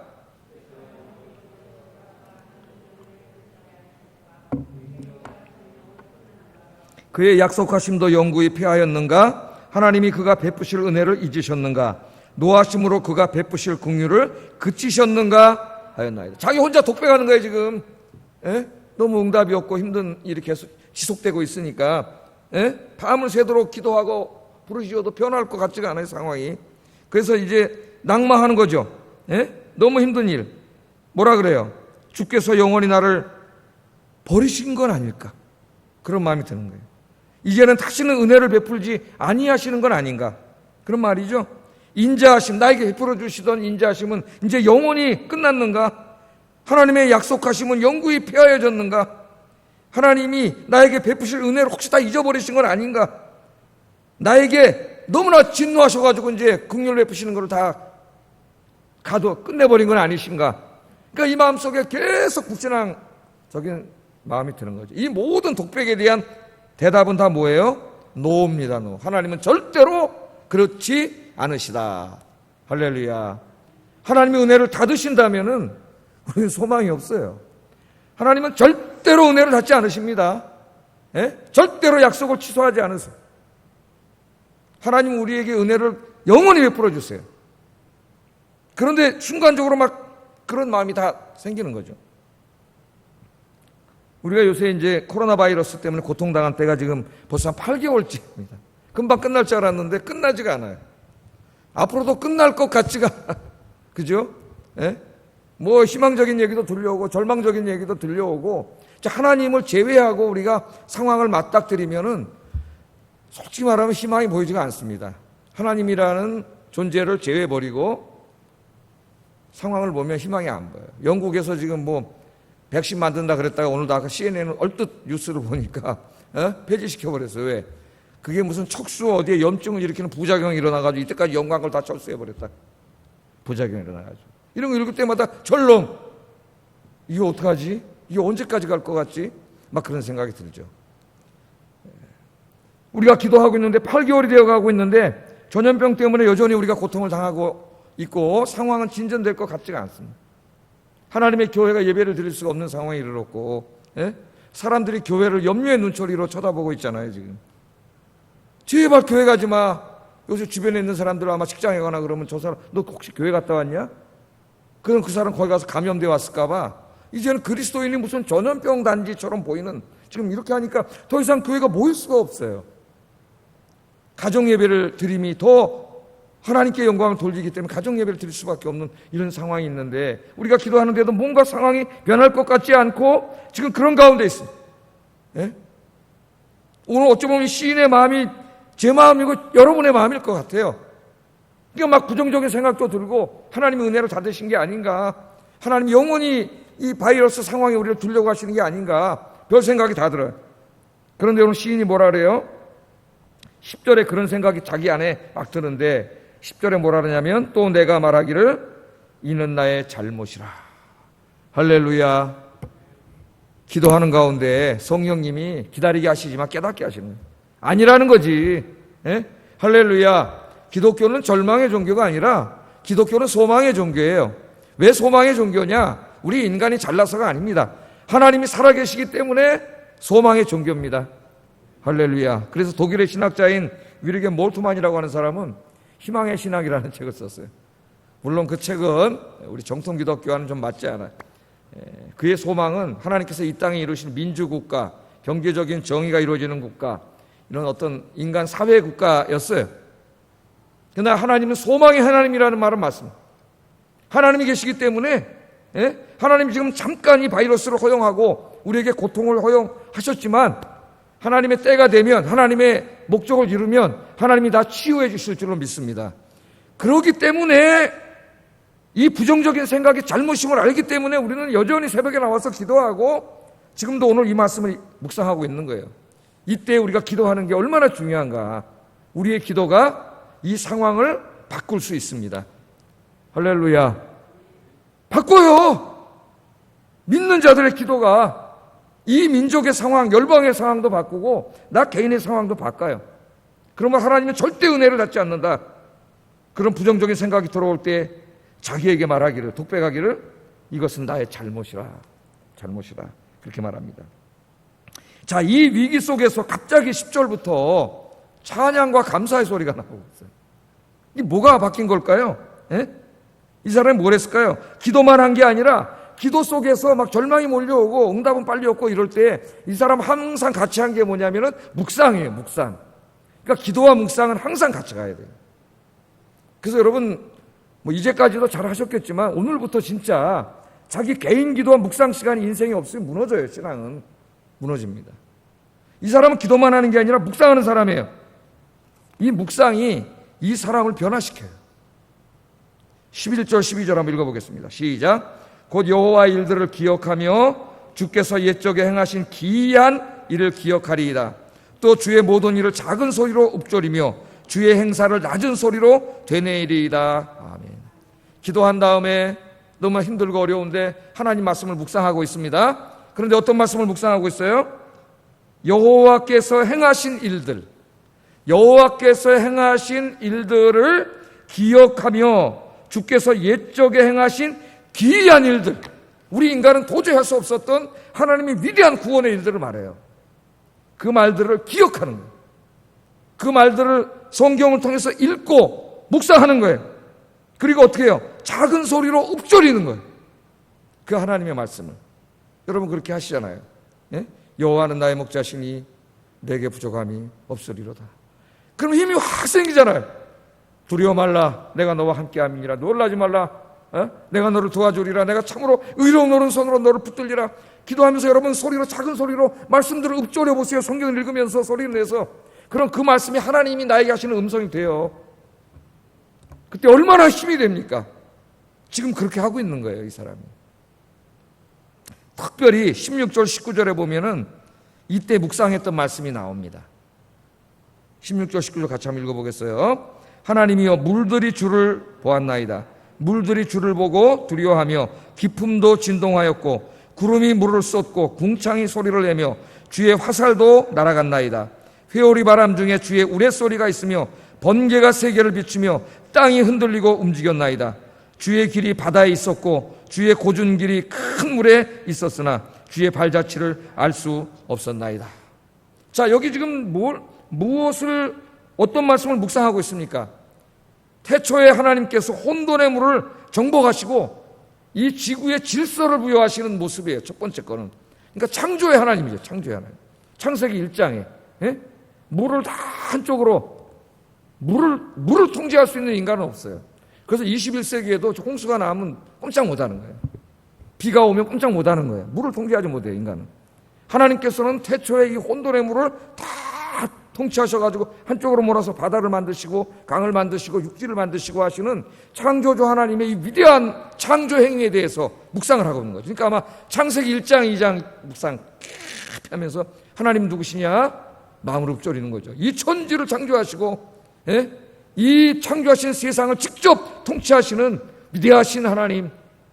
[SPEAKER 3] 그의 약속하심도 영구히 패하였는가? 하나님이 그가 베푸실 은혜를 잊으셨는가? 노하심으로 그가 베푸실 긍휼을 그치셨는가 하였나이다. 자기 혼자 독백하는 거예요, 지금. 예? 너무 응답이 없고 힘든 일이 계속 지속되고 있으니까, 예? 밤을 새도록 기도하고 부르짖어도 변할 것 같지가 않아요, 상황이. 그래서 이제 낙망하는 거죠. 예? 너무 힘든 일. 뭐라 그래요? 주께서 영원히 나를 버리신 건 아닐까? 그런 마음이 드는 거예요. 이제는 다시는 은혜를 베풀지 아니하시는 건 아닌가? 그런 말이죠. 인자하심, 나에게 베풀어 주시던 인자하심은 이제 영원히 끝났는가? 하나님의 약속하심은 영구히 폐하여졌는가? 하나님이 나에게 베푸실 은혜를 혹시 다 잊어버리신 건 아닌가? 나에게 너무나 진노하셔가지고 이제 긍휼 베푸시는 걸 다 끝내버린 건 아니신가? 그러니까 이 마음속에 계속 불신앙적인 마음이 드는 거죠. 이 모든 독백에 대한 대답은 다 뭐예요? 노입니다. 노. 하나님은 절대로 그렇지 않으시다. 할렐루야. 하나님의 은혜를 닫으신다면은 우리는 소망이 없어요. 하나님은 절대로 은혜를 닫지 않으십니다. 예? 절대로 약속을 취소하지 않으세요. 하나님은 우리에게 은혜를 영원히 베풀어 주세요. 그런데 순간적으로 막 그런 마음이 다 생기는 거죠. 우리가 요새 이제 코로나 바이러스 때문에 고통당한 때가 지금 벌써 한 8개월째입니다. 금방 끝날 줄 알았는데 끝나지가 않아요. 앞으로도 끝날 것 같지가 그죠? 예? 뭐 희망적인 얘기도 들려오고 절망적인 얘기도 들려오고, 하나님을 제외하고 우리가 상황을 맞닥뜨리면은 솔직히 말하면 희망이 보이지가 않습니다. 하나님이라는 존재를 제외해버리고 상황을 보면 희망이 안 보여요. 영국에서 지금 뭐 백신 만든다 그랬다가 오늘도 아까 CNN은 얼뜻 뉴스를 보니까 폐지시켜버렸어요. 왜? 그게 무슨 척수 어디에 염증을 일으키는 부작용이 일어나가지고 이때까지 연구한 걸 다 철수해버렸다. 부작용이 일어나가지고. 이런 거 읽을 때마다 절렁. 이거 어떡하지? 이게 언제까지 갈 것 같지? 막 그런 생각이 들죠. 우리가 기도하고 있는데 8개월이 되어가고 있는데 전염병 때문에 여전히 우리가 고통을 당하고 있고 상황은 진전될 것 같지가 않습니다. 하나님의 교회가 예배를 드릴 수가 없는 상황에 이르렀고, 예? 사람들이 교회를 염려의 눈초리로 쳐다보고 있잖아요, 지금. 제발 교회 가지 마. 요새 주변에 있는 사람들 아마 직장에 가나 그러면 저 사람, 너 혹시 교회 갔다 왔냐? 그럼 그 사람 거기 가서 감염돼 왔을까봐 이제는 그리스도인이 무슨 전염병 단지처럼 보이는, 지금 이렇게 하니까 더 이상 교회가 모일 수가 없어요. 가정 예배를 드림이 더 하나님께 영광을 돌리기 때문에 가정 예배를 드릴 수밖에 없는 이런 상황이 있는데, 우리가 기도하는데도 뭔가 상황이 변할 것 같지 않고 지금 그런 가운데 있습니다. 예? 오늘 어쩌면 시인의 마음이 제 마음이고 여러분의 마음일 것 같아요. 그러니까 막 부정적인 생각도 들고 하나님의 은혜를 닫으신 게 아닌가, 하나님이 영원히 이 바이러스 상황에 우리를 두려고 하시는 게 아닌가, 별 생각이 다 들어요. 그런데 오늘 시인이 뭐라 그래요? 10절에 그런 생각이 자기 안에 막 드는데 10절에 뭐라 그러냐면, 또 내가 말하기를 이는 나의 잘못이라. 할렐루야. 기도하는 가운데 성령님이 기다리게 하시지만 깨닫게 하시는 거예요. 아니라는 거지. 예? 할렐루야. 기독교는 절망의 종교가 아니라 기독교는 소망의 종교예요. 왜 소망의 종교냐? 우리 인간이 잘나서가 아닙니다. 하나님이 살아계시기 때문에 소망의 종교입니다. 할렐루야. 그래서 독일의 신학자인 위르겐 몰트만이라고 하는 사람은 희망의 신학이라는 책을 썼어요. 물론 그 책은 우리 정통 기독교와는 좀 맞지 않아요. 그의 소망은 하나님께서 이 땅에 이루신 민주국가, 경제적인 정의가 이루어지는 국가, 이런 어떤 인간 사회 국가였어요. 그러나 하나님은 소망의 하나님이라는 말은 맞습니다. 하나님이 계시기 때문에, 하나님이 지금 잠깐 이 바이러스를 허용하고 우리에게 고통을 허용하셨지만, 하나님의 때가 되면, 하나님의 목적을 이루면 하나님이 다 치유해 주실 줄로 믿습니다. 그렇기 때문에 이 부정적인 생각이 잘못임을 알기 때문에 우리는 여전히 새벽에 나와서 기도하고 지금도 오늘 이 말씀을 묵상하고 있는 거예요. 이때 우리가 기도하는 게 얼마나 중요한가. 우리의 기도가 이 상황을 바꿀 수 있습니다. 할렐루야. 바꿔요. 믿는 자들의 기도가 이 민족의 상황, 열방의 상황도 바꾸고 나 개인의 상황도 바꿔요. 그러면 하나님은 절대 은혜를 닫지 않는다. 그런 부정적인 생각이 들어올 때 자기에게 말하기를, 독백하기를 이것은 나의 잘못이라. 그렇게 말합니다. 자, 이 위기 속에서 갑자기 10절부터 찬양과 감사의 소리가 나오고 있어요. 이게 뭐가 바뀐 걸까요? 이 사람이 뭘 했을까요? 기도만 한 게 아니라 기도 속에서 막 절망이 몰려오고 응답은 빨리 없고 이럴 때 이 사람 항상 같이 한 게 뭐냐면은 묵상이에요, 묵상. 그러니까 기도와 묵상은 항상 같이 가야 돼요. 그래서 여러분, 뭐 이제까지도 잘 하셨겠지만 오늘부터 진짜 자기 개인 기도와 묵상 시간이 인생에 없으면 무너져요. 신앙은 무너집니다. 이 사람은 기도만 하는 게 아니라 묵상하는 사람이에요. 이 묵상이 이 사람을 변화시켜요. 11절 12절 한번 읽어보겠습니다. 시작. 곧 여호와의 일들을 기억하며 주께서 옛적에 행하신 기이한 일을 기억하리이다. 또 주의 모든 일을 작은 소리로 읊조리며 주의 행사를 낮은 소리로 되뇌이리이다. 아멘. 기도한 다음에 너무 힘들고 어려운데 하나님 말씀을 묵상하고 있습니다. 그런데 어떤 말씀을 묵상하고 있어요? 여호와께서 행하신 일들, 여호와께서 행하신 일들을 기억하며 주께서 옛적에 행하신 기이한 일들, 우리 인간은 도저히 할 수 없었던 하나님의 위대한 구원의 일들을 말해요. 그 말들을 기억하는 거예요. 그 말들을 성경을 통해서 읽고 묵상하는 거예요. 그리고 어떻게 해요? 작은 소리로 읊조리는 거예요. 그 하나님의 말씀을. 여러분 그렇게 하시잖아요. 예? 여호와는 나의 목자시니 내게 부족함이 없으리로다. 그럼 힘이 확 생기잖아요. 두려워 말라, 내가 너와 함께함이니라. 놀라지 말라, 내가 너를 도와주리라. 내가 참으로 의로운 오른손으로 너를 붙들리라. 기도하면서 여러분 소리로, 작은 소리로 말씀들을 읊조려 보세요. 성경을 읽으면서 소리를 내서. 그럼 그 말씀이 하나님이 나에게 하시는 음성이 돼요. 그때 얼마나 힘이 됩니까? 지금 그렇게 하고 있는 거예요, 이 사람이. 특별히 16절 19절에 보면은 이때 묵상했던 말씀이 나옵니다. 16절 19절 같이 한번 읽어보겠어요. 하나님이여 물들이 주를 보았나이다. 물들이 주를 보고 두려워하며 기품도 진동하였고 구름이 물을 쏟고 궁창이 소리를 내며 주의 화살도 날아갔나이다. 회오리 바람 중에 주의 우레소리가 있으며 번개가 세계를 비추며 땅이 흔들리고 움직였나이다. 주의 길이 바다에 있었고 주의 고준 길이 큰 물에 있었으나 주의 발자취를 알 수 없었나이다. 자, 여기 지금 무엇을, 어떤 말씀을 묵상하고 있습니까? 태초에 하나님께서 혼돈의 물을 정복하시고 이 지구에 질서를 부여하시는 모습이에요. 첫 번째 거는. 그러니까 창조의 하나님이죠. 창조의 하나님. 창세기 1장에 물을 다 한쪽으로 물을 통제할 수 있는 인간은 없어요. 그래서 21세기에도 홍수가 나면 꼼짝 못하는 거예요. 비가 오면 꼼짝 못하는 거예요. 물을 통제하지 못해요, 인간은. 하나님께서는 태초에 이 혼돈의 물을 다 통치하셔가지고 한쪽으로 몰아서 바다를 만드시고 강을 만드시고 육지를 만드시고 하시는 창조주 하나님의 이 위대한 창조 행위에 대해서 묵상을 하고 있는 거죠. 그러니까 아마 창세기 1장, 2장 묵상 하면서 하나님 누구시냐? 마음을 읊조리는 거죠. 이 천지를 창조하시고 이 창조하신 세상을 직접 통치하시는 위대하신 하나님,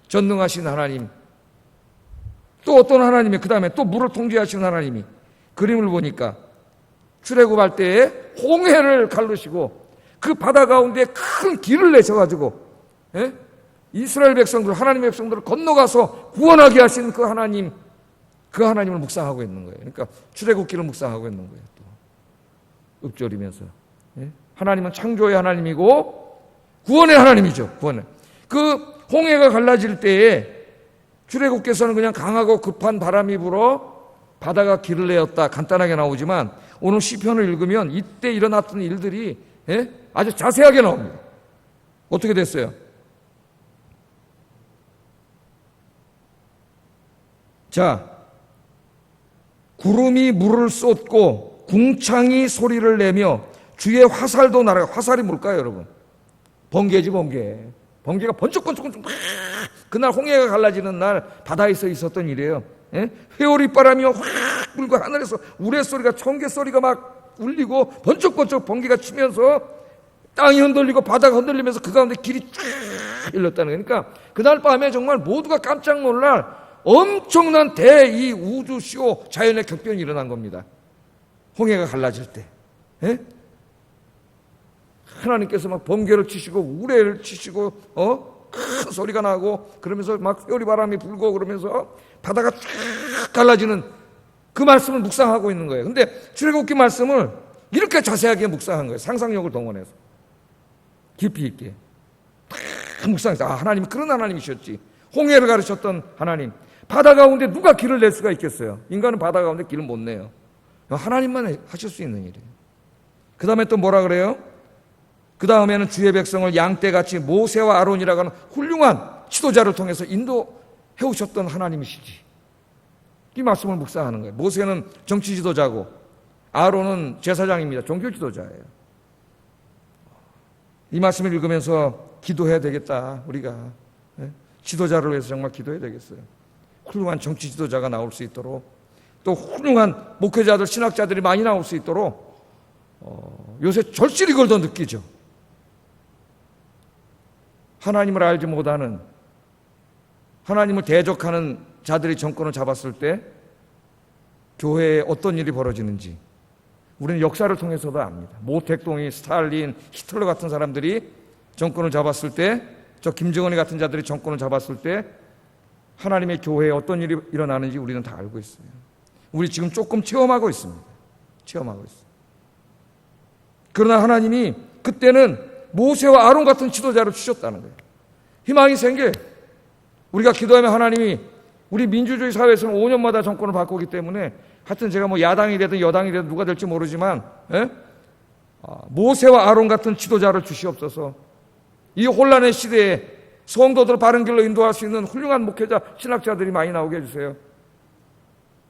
[SPEAKER 3] 전능하신 하나님, 또 어떤 하나님이 그 다음에 또 물을 통제하시는 하나님이 그림을 보니까 출애굽할 때에 홍해를 가르시고 그 바다 가운데 큰 길을 내셔가지고 이스라엘 백성들, 하나님의 백성들을 건너가서 구원하게 하신 그 하나님, 그 하나님을 묵상하고 있는 거예요. 그러니까 출애굽기를 묵상하고 있는 거예요. 또 읊조리면서 하나님은 창조의 하나님이고 구원의 하나님이죠. 구원의. 그 홍해가 갈라질 때에 출애굽께서는 그냥 강하고 급한 바람이 불어 바다가 길을 내었다 간단하게 나오지만 오늘 시편을 읽으면 이때 일어났던 일들이 아주 자세하게 나옵니다. 어떻게 됐어요? 자, 구름이 물을 쏟고 궁창이 소리를 내며 주의 화살도 날아가. 화살이 뭘까요, 여러분? 번개지, 번개. 번개가 번쩍번쩍 막 그날 홍해가 갈라지는 날 바다에서 있었던 일이에요. 회오리 바람이 확 불고 하늘에서 우레소리가, 청개소리가 막 울리고 번쩍번쩍 번개가 치면서 땅이 흔들리고 바다가 흔들리면서 그 가운데 길이 쫙 열렸다는 거예요. 그러니까 그날 밤에 정말 모두가 깜짝 놀랄 엄청난 이 우주쇼 자연의 격변이 일어난 겁니다. 홍해가 갈라질 때. 하나님께서 막 번개를 치시고 우레를 치시고 큰 소리가 나고 그러면서 막 회오리 바람이 불고 그러면서 바다가 쫙 갈라지는 그 말씀을 묵상하고 있는 거예요. 근데 출애굽기 말씀을 이렇게 자세하게 묵상한 거예요. 상상력을 동원해서 깊이 있게 다 묵상해서 하나님이 그런 하나님이셨지. 홍해를 가르쳤던 하나님. 바다 가운데 누가 길을 낼 수가 있겠어요? 인간은 바다 가운데 길을 못 내요. 하나님만 하실 수 있는 일이에요. 그 다음에 또 뭐라 그래요? 그 다음에는 주의 백성을 양떼같이 모세와 아론이라고 하는 훌륭한 지도자를 통해서 인도해 오셨던 하나님이시지. 이 말씀을 묵상하는 거예요. 모세는 정치 지도자고 아론은 제사장입니다. 종교 지도자예요. 이 말씀을 읽으면서 기도해야 되겠다. 우리가 지도자를 위해서 정말 기도해야 되겠어요. 훌륭한 정치 지도자가 나올 수 있도록, 또 훌륭한 목회자들, 신학자들이 많이 나올 수 있도록 요새 절실히 그걸 더 느끼죠. 하나님을 알지 못하는, 하나님을 대적하는 자들이 정권을 잡았을 때 교회에 어떤 일이 벌어지는지 우리는 역사를 통해서도 압니다. 모택동이, 스탈린, 히틀러 같은 사람들이 정권을 잡았을 때, 저 김정은이 같은 자들이 정권을 잡았을 때 하나님의 교회에 어떤 일이 일어나는지 우리는 다 알고 있어요. 우리 지금 조금 체험하고 있습니다. 체험하고 있어요. 그러나 하나님이 그때는 모세와 아론 같은 지도자를 주셨다는 거예요. 희망이 생겨. 우리가 기도하면 하나님이, 우리 민주주의 사회에서는 5년마다 정권을 바꾸기 때문에 하여튼 제가 뭐 야당이 되든 여당이 되든 누가 될지 모르지만 모세와 아론 같은 지도자를 주시옵소서. 이 혼란의 시대에 성도들을 바른 길로 인도할 수 있는 훌륭한 목회자, 신학자들이 많이 나오게 해주세요.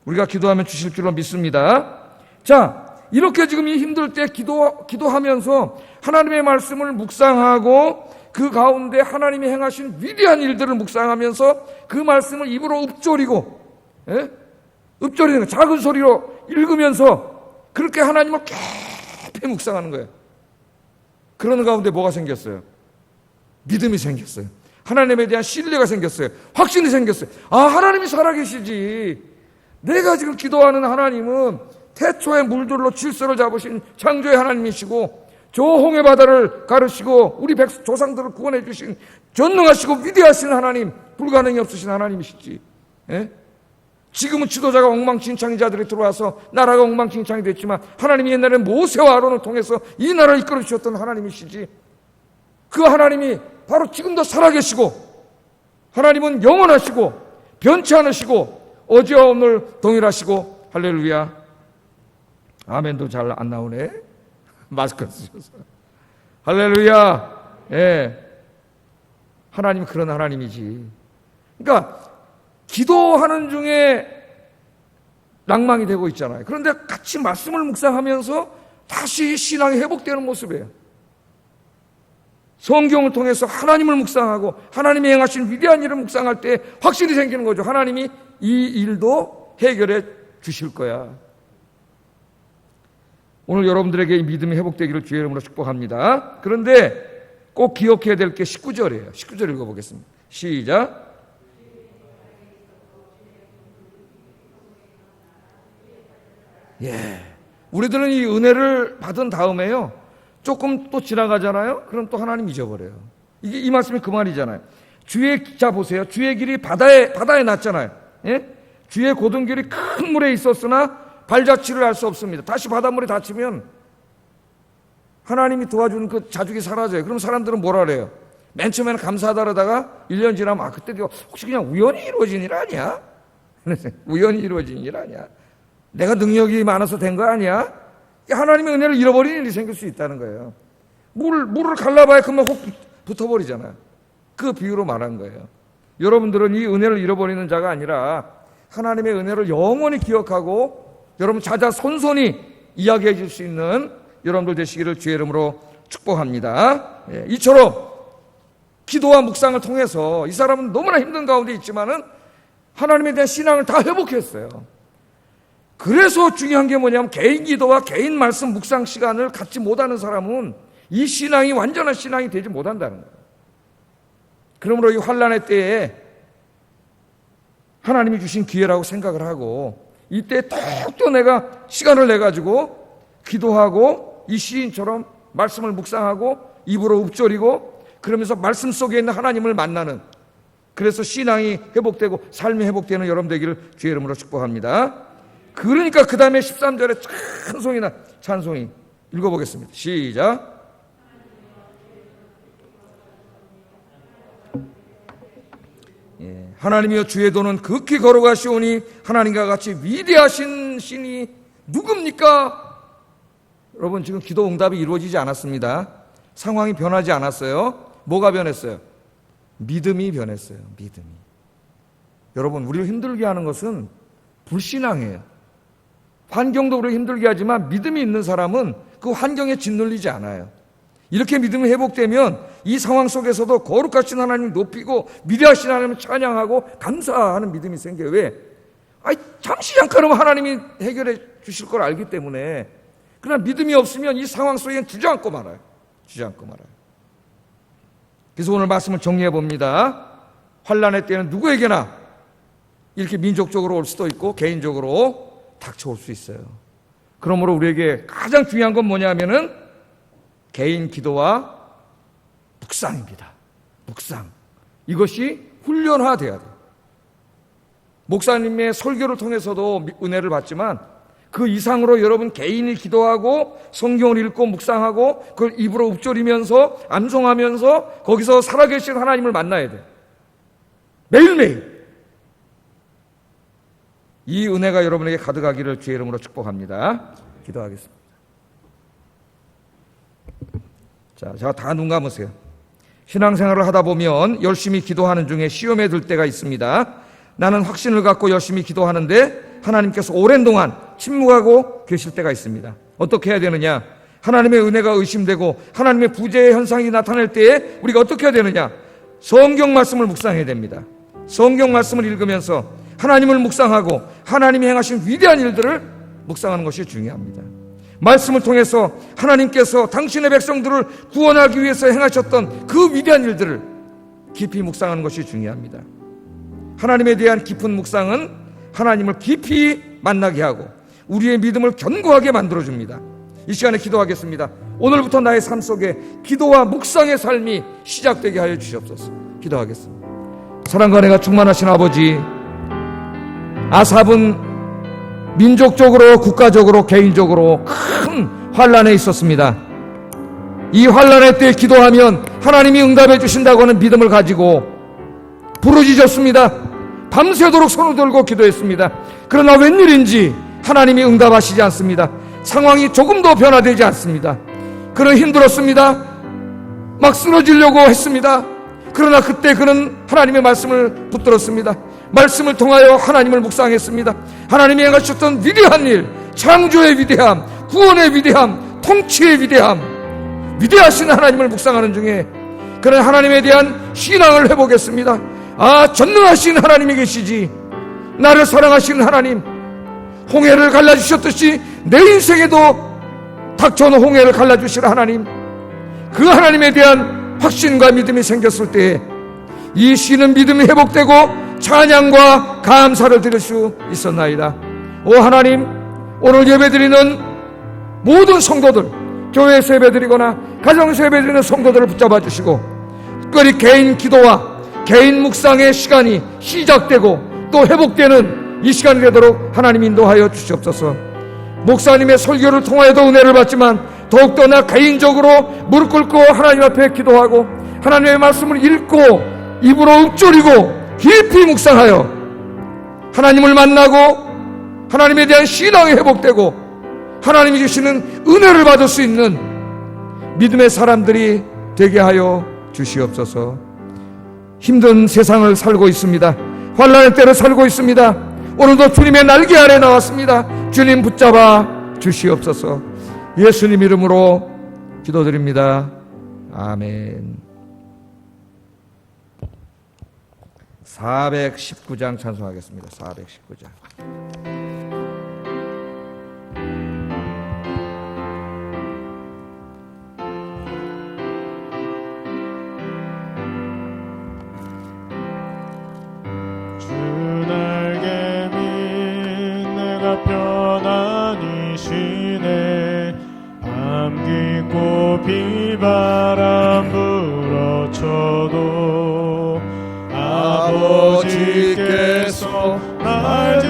[SPEAKER 3] 우리가 기도하면 주실 줄로 믿습니다. 자, 이렇게 지금 이 힘들 때 기도하면서 하나님의 말씀을 묵상하고 그 가운데 하나님이 행하신 위대한 일들을 묵상하면서 그 말씀을 입으로 읊조리고, 읊조리는 거, 작은 소리로 읽으면서 그렇게 하나님을 깊이 묵상하는 거예요. 그러는 가운데 뭐가 생겼어요? 믿음이 생겼어요. 하나님에 대한 신뢰가 생겼어요. 확신이 생겼어요. 하나님이 살아계시지. 내가 지금 기도하는 하나님은 태초의 물들로 질서를 잡으신 창조의 하나님이시고, 저 홍해 바다를 가르시고 우리 조상들을 구원해 주신 전능하시고 위대하신 하나님, 불가능이 없으신 하나님이시지. 지금은 지도자가 엉망진창인 자들이 들어와서 나라가 엉망진창이 됐지만 하나님이 옛날에 모세와 아론을 통해서 이 나라를 이끌어 주셨던 하나님이시지. 그 하나님이 바로 지금도 살아계시고 하나님은 영원하시고 변치 않으시고 어제와 오늘 동일하시고. 할렐루야. 아멘도 잘 안 나오네. 마스크 쓰셔서. 할렐루야. 예. 하나님 그런 하나님이지. 그러니까 기도하는 중에 낭망이 되고 있잖아요. 그런데 같이 말씀을 묵상하면서 다시 신앙이 회복되는 모습이에요. 성경을 통해서 하나님을 묵상하고 하나님이 행하신 위대한 일을 묵상할 때 확신이 생기는 거죠. 하나님이 이 일도 해결해 주실 거야. 오늘 여러분들에게 이 믿음이 회복되기를 주의 이름으로 축복합니다. 그런데 꼭 기억해야 될 게 19절이에요. 19절 읽어보겠습니다. 시작. 예. 우리들은 이 은혜를 받은 다음에요, 조금 또 지나가잖아요. 그럼 또 하나님 잊어버려요. 이게 이 말씀이 그 말이잖아요. 자 보세요. 주의 길이 바다에 났잖아요. 예? 주의 고등길이 큰 물에 있었으나 발자취를 알 수 없습니다. 다시 바닷물에 닫히면 하나님이 도와주는 그 자죽이 사라져요. 그럼 사람들은 뭐라 그래요? 맨 처음에는 감사하다 그러다가 1년 지나면 그때 혹시 그냥 우연히 이루어진 일 아니야? 우연히 이루어진 일 아니야? 내가 능력이 많아서 된 거 아니야? 하나님의 은혜를 잃어버리는 일이 생길 수 있다는 거예요. 물을 갈라봐야 그만 혹 붙어버리잖아요. 그 비유로 말한 거예요. 여러분들은 이 은혜를 잃어버리는 자가 아니라 하나님의 은혜를 영원히 기억하고 여러분 자자손손이 이야기해 줄 수 있는 여러분들 되시기를 주의 이름으로 축복합니다. 예, 이처럼 기도와 묵상을 통해서 이 사람은 너무나 힘든 가운데 있지만은 하나님에 대한 신앙을 다 회복했어요. 그래서 중요한 게 뭐냐면 개인 기도와 개인 말씀 묵상 시간을 갖지 못하는 사람은 이 신앙이 완전한 신앙이 되지 못한다는 거예요. 그러므로 이 환난의 때에 하나님이 주신 기회라고 생각을 하고 이때 또 내가 시간을 내가지고 기도하고 이 시인처럼 말씀을 묵상하고 입으로 읊조리고 그러면서 말씀 속에 있는 하나님을 만나는, 그래서 신앙이 회복되고 삶이 회복되는 여러분 되기를 주의 이름으로 축복합니다. 그러니까 그 다음에 13절에 찬송이나 찬송이 읽어보겠습니다. 시작. 예, 하나님이여 주의 도는 극히 거룩하시오니 하나님과 같이 위대하신 신이 누굽니까? 여러분 지금 기도 응답이 이루어지지 않았습니다. 상황이 변하지 않았어요. 뭐가 변했어요? 믿음이 변했어요. 믿음이. 여러분 우리를 힘들게 하는 것은 불신앙이에요. 환경도 우리를 힘들게 하지만 믿음이 있는 사람은 그 환경에 짓눌리지 않아요. 이렇게 믿음이 회복되면 이 상황 속에서도 거룩하신 하나님을 높이고 위대하신 하나님을 찬양하고 감사하는 믿음이 생겨요. 왜? 잠시 잠깐은 하나님이 해결해 주실 걸 알기 때문에. 그러나 믿음이 없으면 이 상황 속엔 주저앉고 말아요. 주저앉고 말아요. 그래서 오늘 말씀을 정리해 봅니다. 환난의 때는 누구에게나 이렇게 민족적으로 올 수도 있고 개인적으로 닥쳐올 수 있어요. 그러므로 우리에게 가장 중요한 건 뭐냐면은 개인 기도와 묵상입니다. 묵상. 이것이 훈련화돼야 돼요. 목사님의 설교를 통해서도 은혜를 받지만 그 이상으로 여러분 개인이 기도하고 성경을 읽고 묵상하고 그걸 입으로 읊조리면서 암송하면서 거기서 살아계신 하나님을 만나야 돼요. 매일매일. 이 은혜가 여러분에게 가득하기를 주의 이름으로 축복합니다. 기도하겠습니다. 자, 다 눈 감으세요. 신앙생활을 하다 보면 열심히 기도하는 중에 시험에 들 때가 있습니다. 나는 확신을 갖고 열심히 기도하는데 하나님께서 오랜 동안 침묵하고 계실 때가 있습니다. 어떻게 해야 되느냐? 하나님의 은혜가 의심되고 하나님의 부재의 현상이 나타날 때에 우리가 어떻게 해야 되느냐? 성경 말씀을 묵상해야 됩니다. 성경 말씀을 읽으면서 하나님을 묵상하고 하나님이 행하신 위대한 일들을 묵상하는 것이 중요합니다. 말씀을 통해서 하나님께서 당신의 백성들을 구원하기 위해서 행하셨던 그 위대한 일들을 깊이 묵상하는 것이 중요합니다. 하나님에 대한 깊은 묵상은 하나님을 깊이 만나게 하고 우리의 믿음을 견고하게 만들어줍니다. 이 시간에 기도하겠습니다. 오늘부터 나의 삶 속에 기도와 묵상의 삶이 시작되게 하여 주시옵소서. 기도하겠습니다. 사랑과 은혜가 충만하신 아버지, 아삽은 민족적으로, 국가적으로, 개인적으로 큰 환난에 있었습니다. 이 환난의 때에 기도하면 하나님이 응답해 주신다고 하는 믿음을 가지고 부르짖었습니다. 밤새도록 손을 들고 기도했습니다. 그러나 웬일인지 하나님이 응답하시지 않습니다. 상황이 조금도 변화되지 않습니다. 그는 힘들었습니다. 막 쓰러지려고 했습니다. 그러나 그때 그는 하나님의 말씀을 붙들었습니다. 말씀을 통하여 하나님을 묵상했습니다. 하나님이 행하셨던 위대한 일, 창조의 위대함, 구원의 위대함, 통치의 위대함, 위대하신 하나님을 묵상하는 중에 그는 하나님에 대한 신앙을 회복했습니다. 아, 전능하신 하나님이 계시지, 나를 사랑하시는 하나님, 홍해를 갈라주셨듯이 내 인생에도 닥쳐오는 홍해를 갈라주실 하나님, 그 하나님에 대한 확신과 믿음이 생겼을 때에 이 시는 믿음이 회복되고 찬양과 감사를 드릴 수 있었나이다. 오 하나님, 오늘 예배드리는 모든 성도들, 교회에서 예배드리거나 가정에서 예배드리는 성도들을 붙잡아 주시고 특별히 개인 기도와 개인 묵상의 시간이 시작되고 또 회복되는 이 시간이 되도록 하나님 인도하여 주시옵소서. 목사님의 설교를 통하여도 은혜를 받지만 더욱더 나 개인적으로 무릎 꿇고 하나님 앞에 기도하고 하나님의 말씀을 읽고 입으로 읊조리고 깊이 묵상하여 하나님을 만나고 하나님에 대한 신앙이 회복되고 하나님이 주시는 은혜를 받을 수 있는 믿음의 사람들이 되게 하여 주시옵소서. 힘든 세상을 살고 있습니다. 환난의 때를 살고 있습니다. 오늘도 주님의 날개 아래 나왔습니다. 주님 붙잡아 주시옵소서. 예수님 이름으로 기도드립니다. 아멘. 419장 찬송하겠습니다. 419장.
[SPEAKER 2] 편안히시네. 밤 깊고 비바람 불어쳐도 아버지께서 날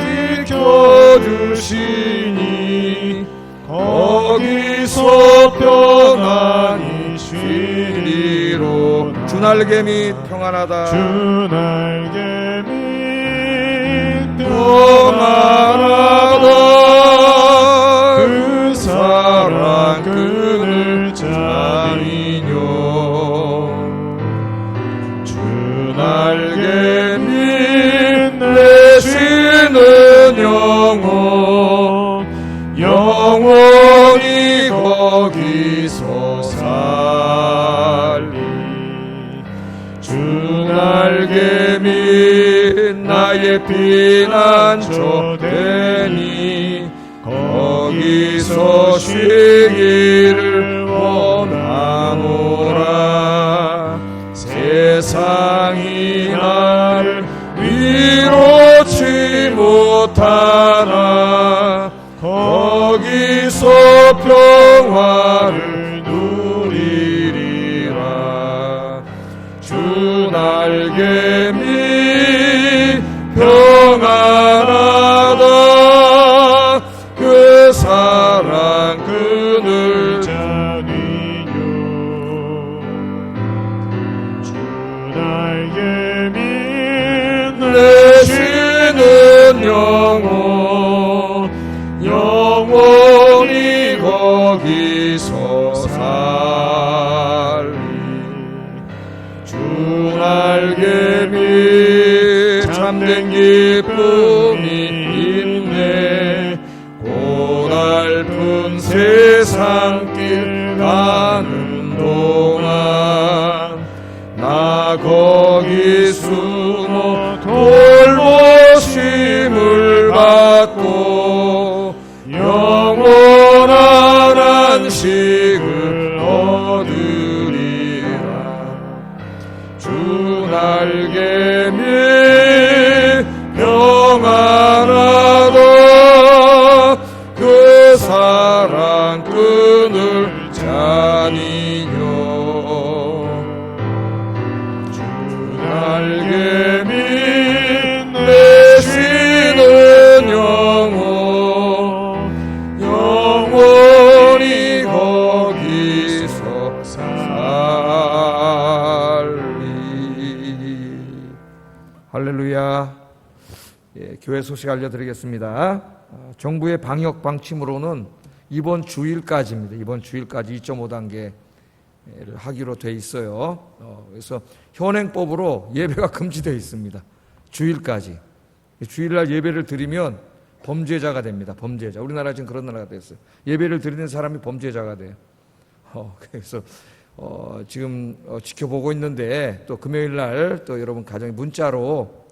[SPEAKER 2] 지켜주시니 거기서 편안히 쉬리로다.
[SPEAKER 3] 주 날개 및 평안하다.
[SPEAKER 2] 주 날개 및
[SPEAKER 3] 평안하다.
[SPEAKER 2] 그 사랑 그늘 자리뇨. 주 날개 밑 내쉬는 영혼 영원히 거기서 살리. 주 날개 밑 나의 피난처 되니 거기서 쉬기를 원하노라. 세상이 나를 위로치 못하나 거기서 평화를 누리리라. 주 날개 밑 평안하다. 그 사랑 그늘 자니요. 주 날개 밑 내쉬는 영혼 영원히 거기서 살리. 주 날개 밑 참된 기쁨이 있네. 고달픈 세상길 가는 동안 나 거기 숨어 돌보심을 받고 영원한 안식을 얻으리라. 주 날개 밑 평안하다. 그 사랑 그늘 자니요. 주 날개 밑 내쉬는 영혼 영원히 거기서 살리.
[SPEAKER 3] 교회 소식 알려드리겠습니다. 정부의 방역 방침으로는 이번 주일까지입니다. 이번 주일까지 2.5단계를 하기로 돼 있어요. 그래서 현행법으로 예배가 금지되어 있습니다. 주일까지. 주일날 예배를 드리면 범죄자가 됩니다. 범죄자. 우리나라 지금 그런 나라가 됐어요. 예배를 드리는 사람이 범죄자가 돼요. 그래서 지금 지켜보고 있는데 또 금요일날 또 여러분 가정에 문자로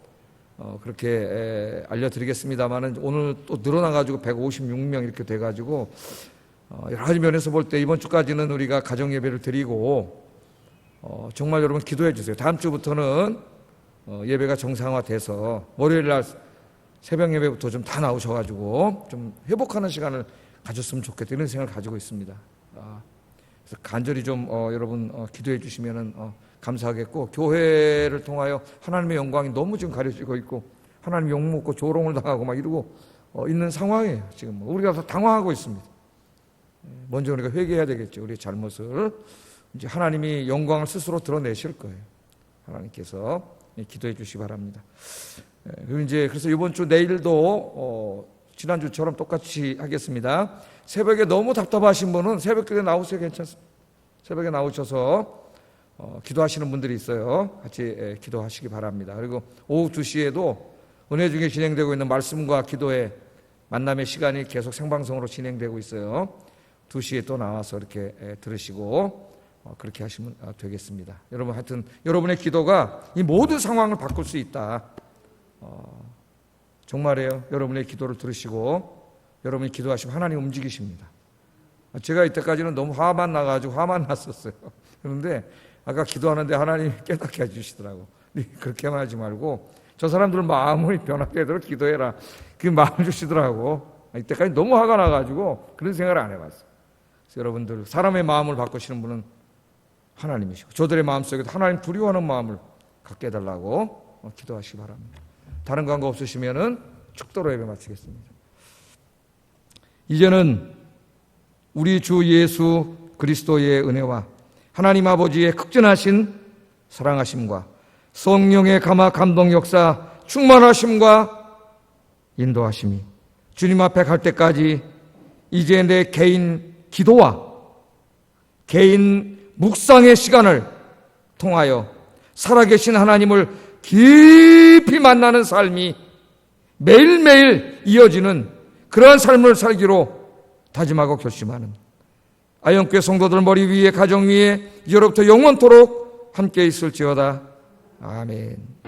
[SPEAKER 3] 그렇게 알려드리겠습니다만은 오늘 또 늘어나가지고 156명 이렇게 돼가지고 여러 가지 면에서 볼 때 이번 주까지는 우리가 가정 예배를 드리고 정말 여러분 기도해 주세요. 다음 주부터는 예배가 정상화돼서 월요일 날 새벽 예배부터 좀 다 나오셔가지고 좀 회복하는 시간을 가졌으면 좋겠다 이런 생각을 가지고 있습니다. 그래서 간절히 좀 여러분 기도해 주시면은 감사하겠고, 교회를 통하여 하나님의 영광이 너무 지금 가려지고 있고 하나님 욕먹고 조롱을 당하고 막 이러고 있는 상황이에요. 지금 우리가 다 당황하고 있습니다. 먼저 우리가 회개해야 되겠죠. 우리의 잘못을. 이제 하나님이 영광을 스스로 드러내실 거예요. 하나님께서 기도해 주시기 바랍니다. 그리고 이제 그래서 이번 주 내일도 지난주처럼 똑같이 하겠습니다. 새벽에 너무 답답하신 분은 새벽 기도에 나오세요. 괜찮습니다. 새벽에 나오셔서 기도하시는 분들이 있어요. 같이 기도하시기 바랍니다. 그리고 오후 2시에도 은혜 중에 진행되고 있는 말씀과 기도의 만남의 시간이 계속 생방송으로 진행되고 있어요. 2시에 또 나와서 이렇게 들으시고 그렇게 하시면 되겠습니다. 여러분 하여튼 여러분의 기도가 이 모든 상황을 바꿀 수 있다. 정말이에요. 여러분의 기도를 들으시고 여러분이 기도하시면 하나님 움직이십니다. 제가 이때까지는 너무 화만 나가지고 화만 났었어요. 그런데 아까 기도하는데 하나님이 깨닫게 해주시더라고. 그렇게만 하지 말고 저 사람들 마음을 변하게 하도록 기도해라. 그 마음을 주시더라고. 이때까지 너무 화가 나가지고 그런 생각을 안 해봤어요. 그래서 여러분들 사람의 마음을 바꾸시는 분은 하나님이시고 저들의 마음속에도 하나님 두려워하는 마음을 갖게 해달라고 기도하시기 바랍니다. 다른 광고 없으시면은 축도로 예배 마치겠습니다. 이제는 우리 주 예수 그리스도의 은혜와 하나님 아버지의 극진하신 사랑하심과 성령의 감화 감동 역사 충만하심과 인도하심이 주님 앞에 갈 때까지 이제 내 개인 기도와 개인 묵상의 시간을 통하여 살아계신 하나님을 깊이 만나는 삶이 매일매일 이어지는 그러한 삶을 살기로 다짐하고 결심하는 아영교회 성도들 머리 위에 가정 위에 이제로부터 영원토록 함께 있을지어다. 아멘.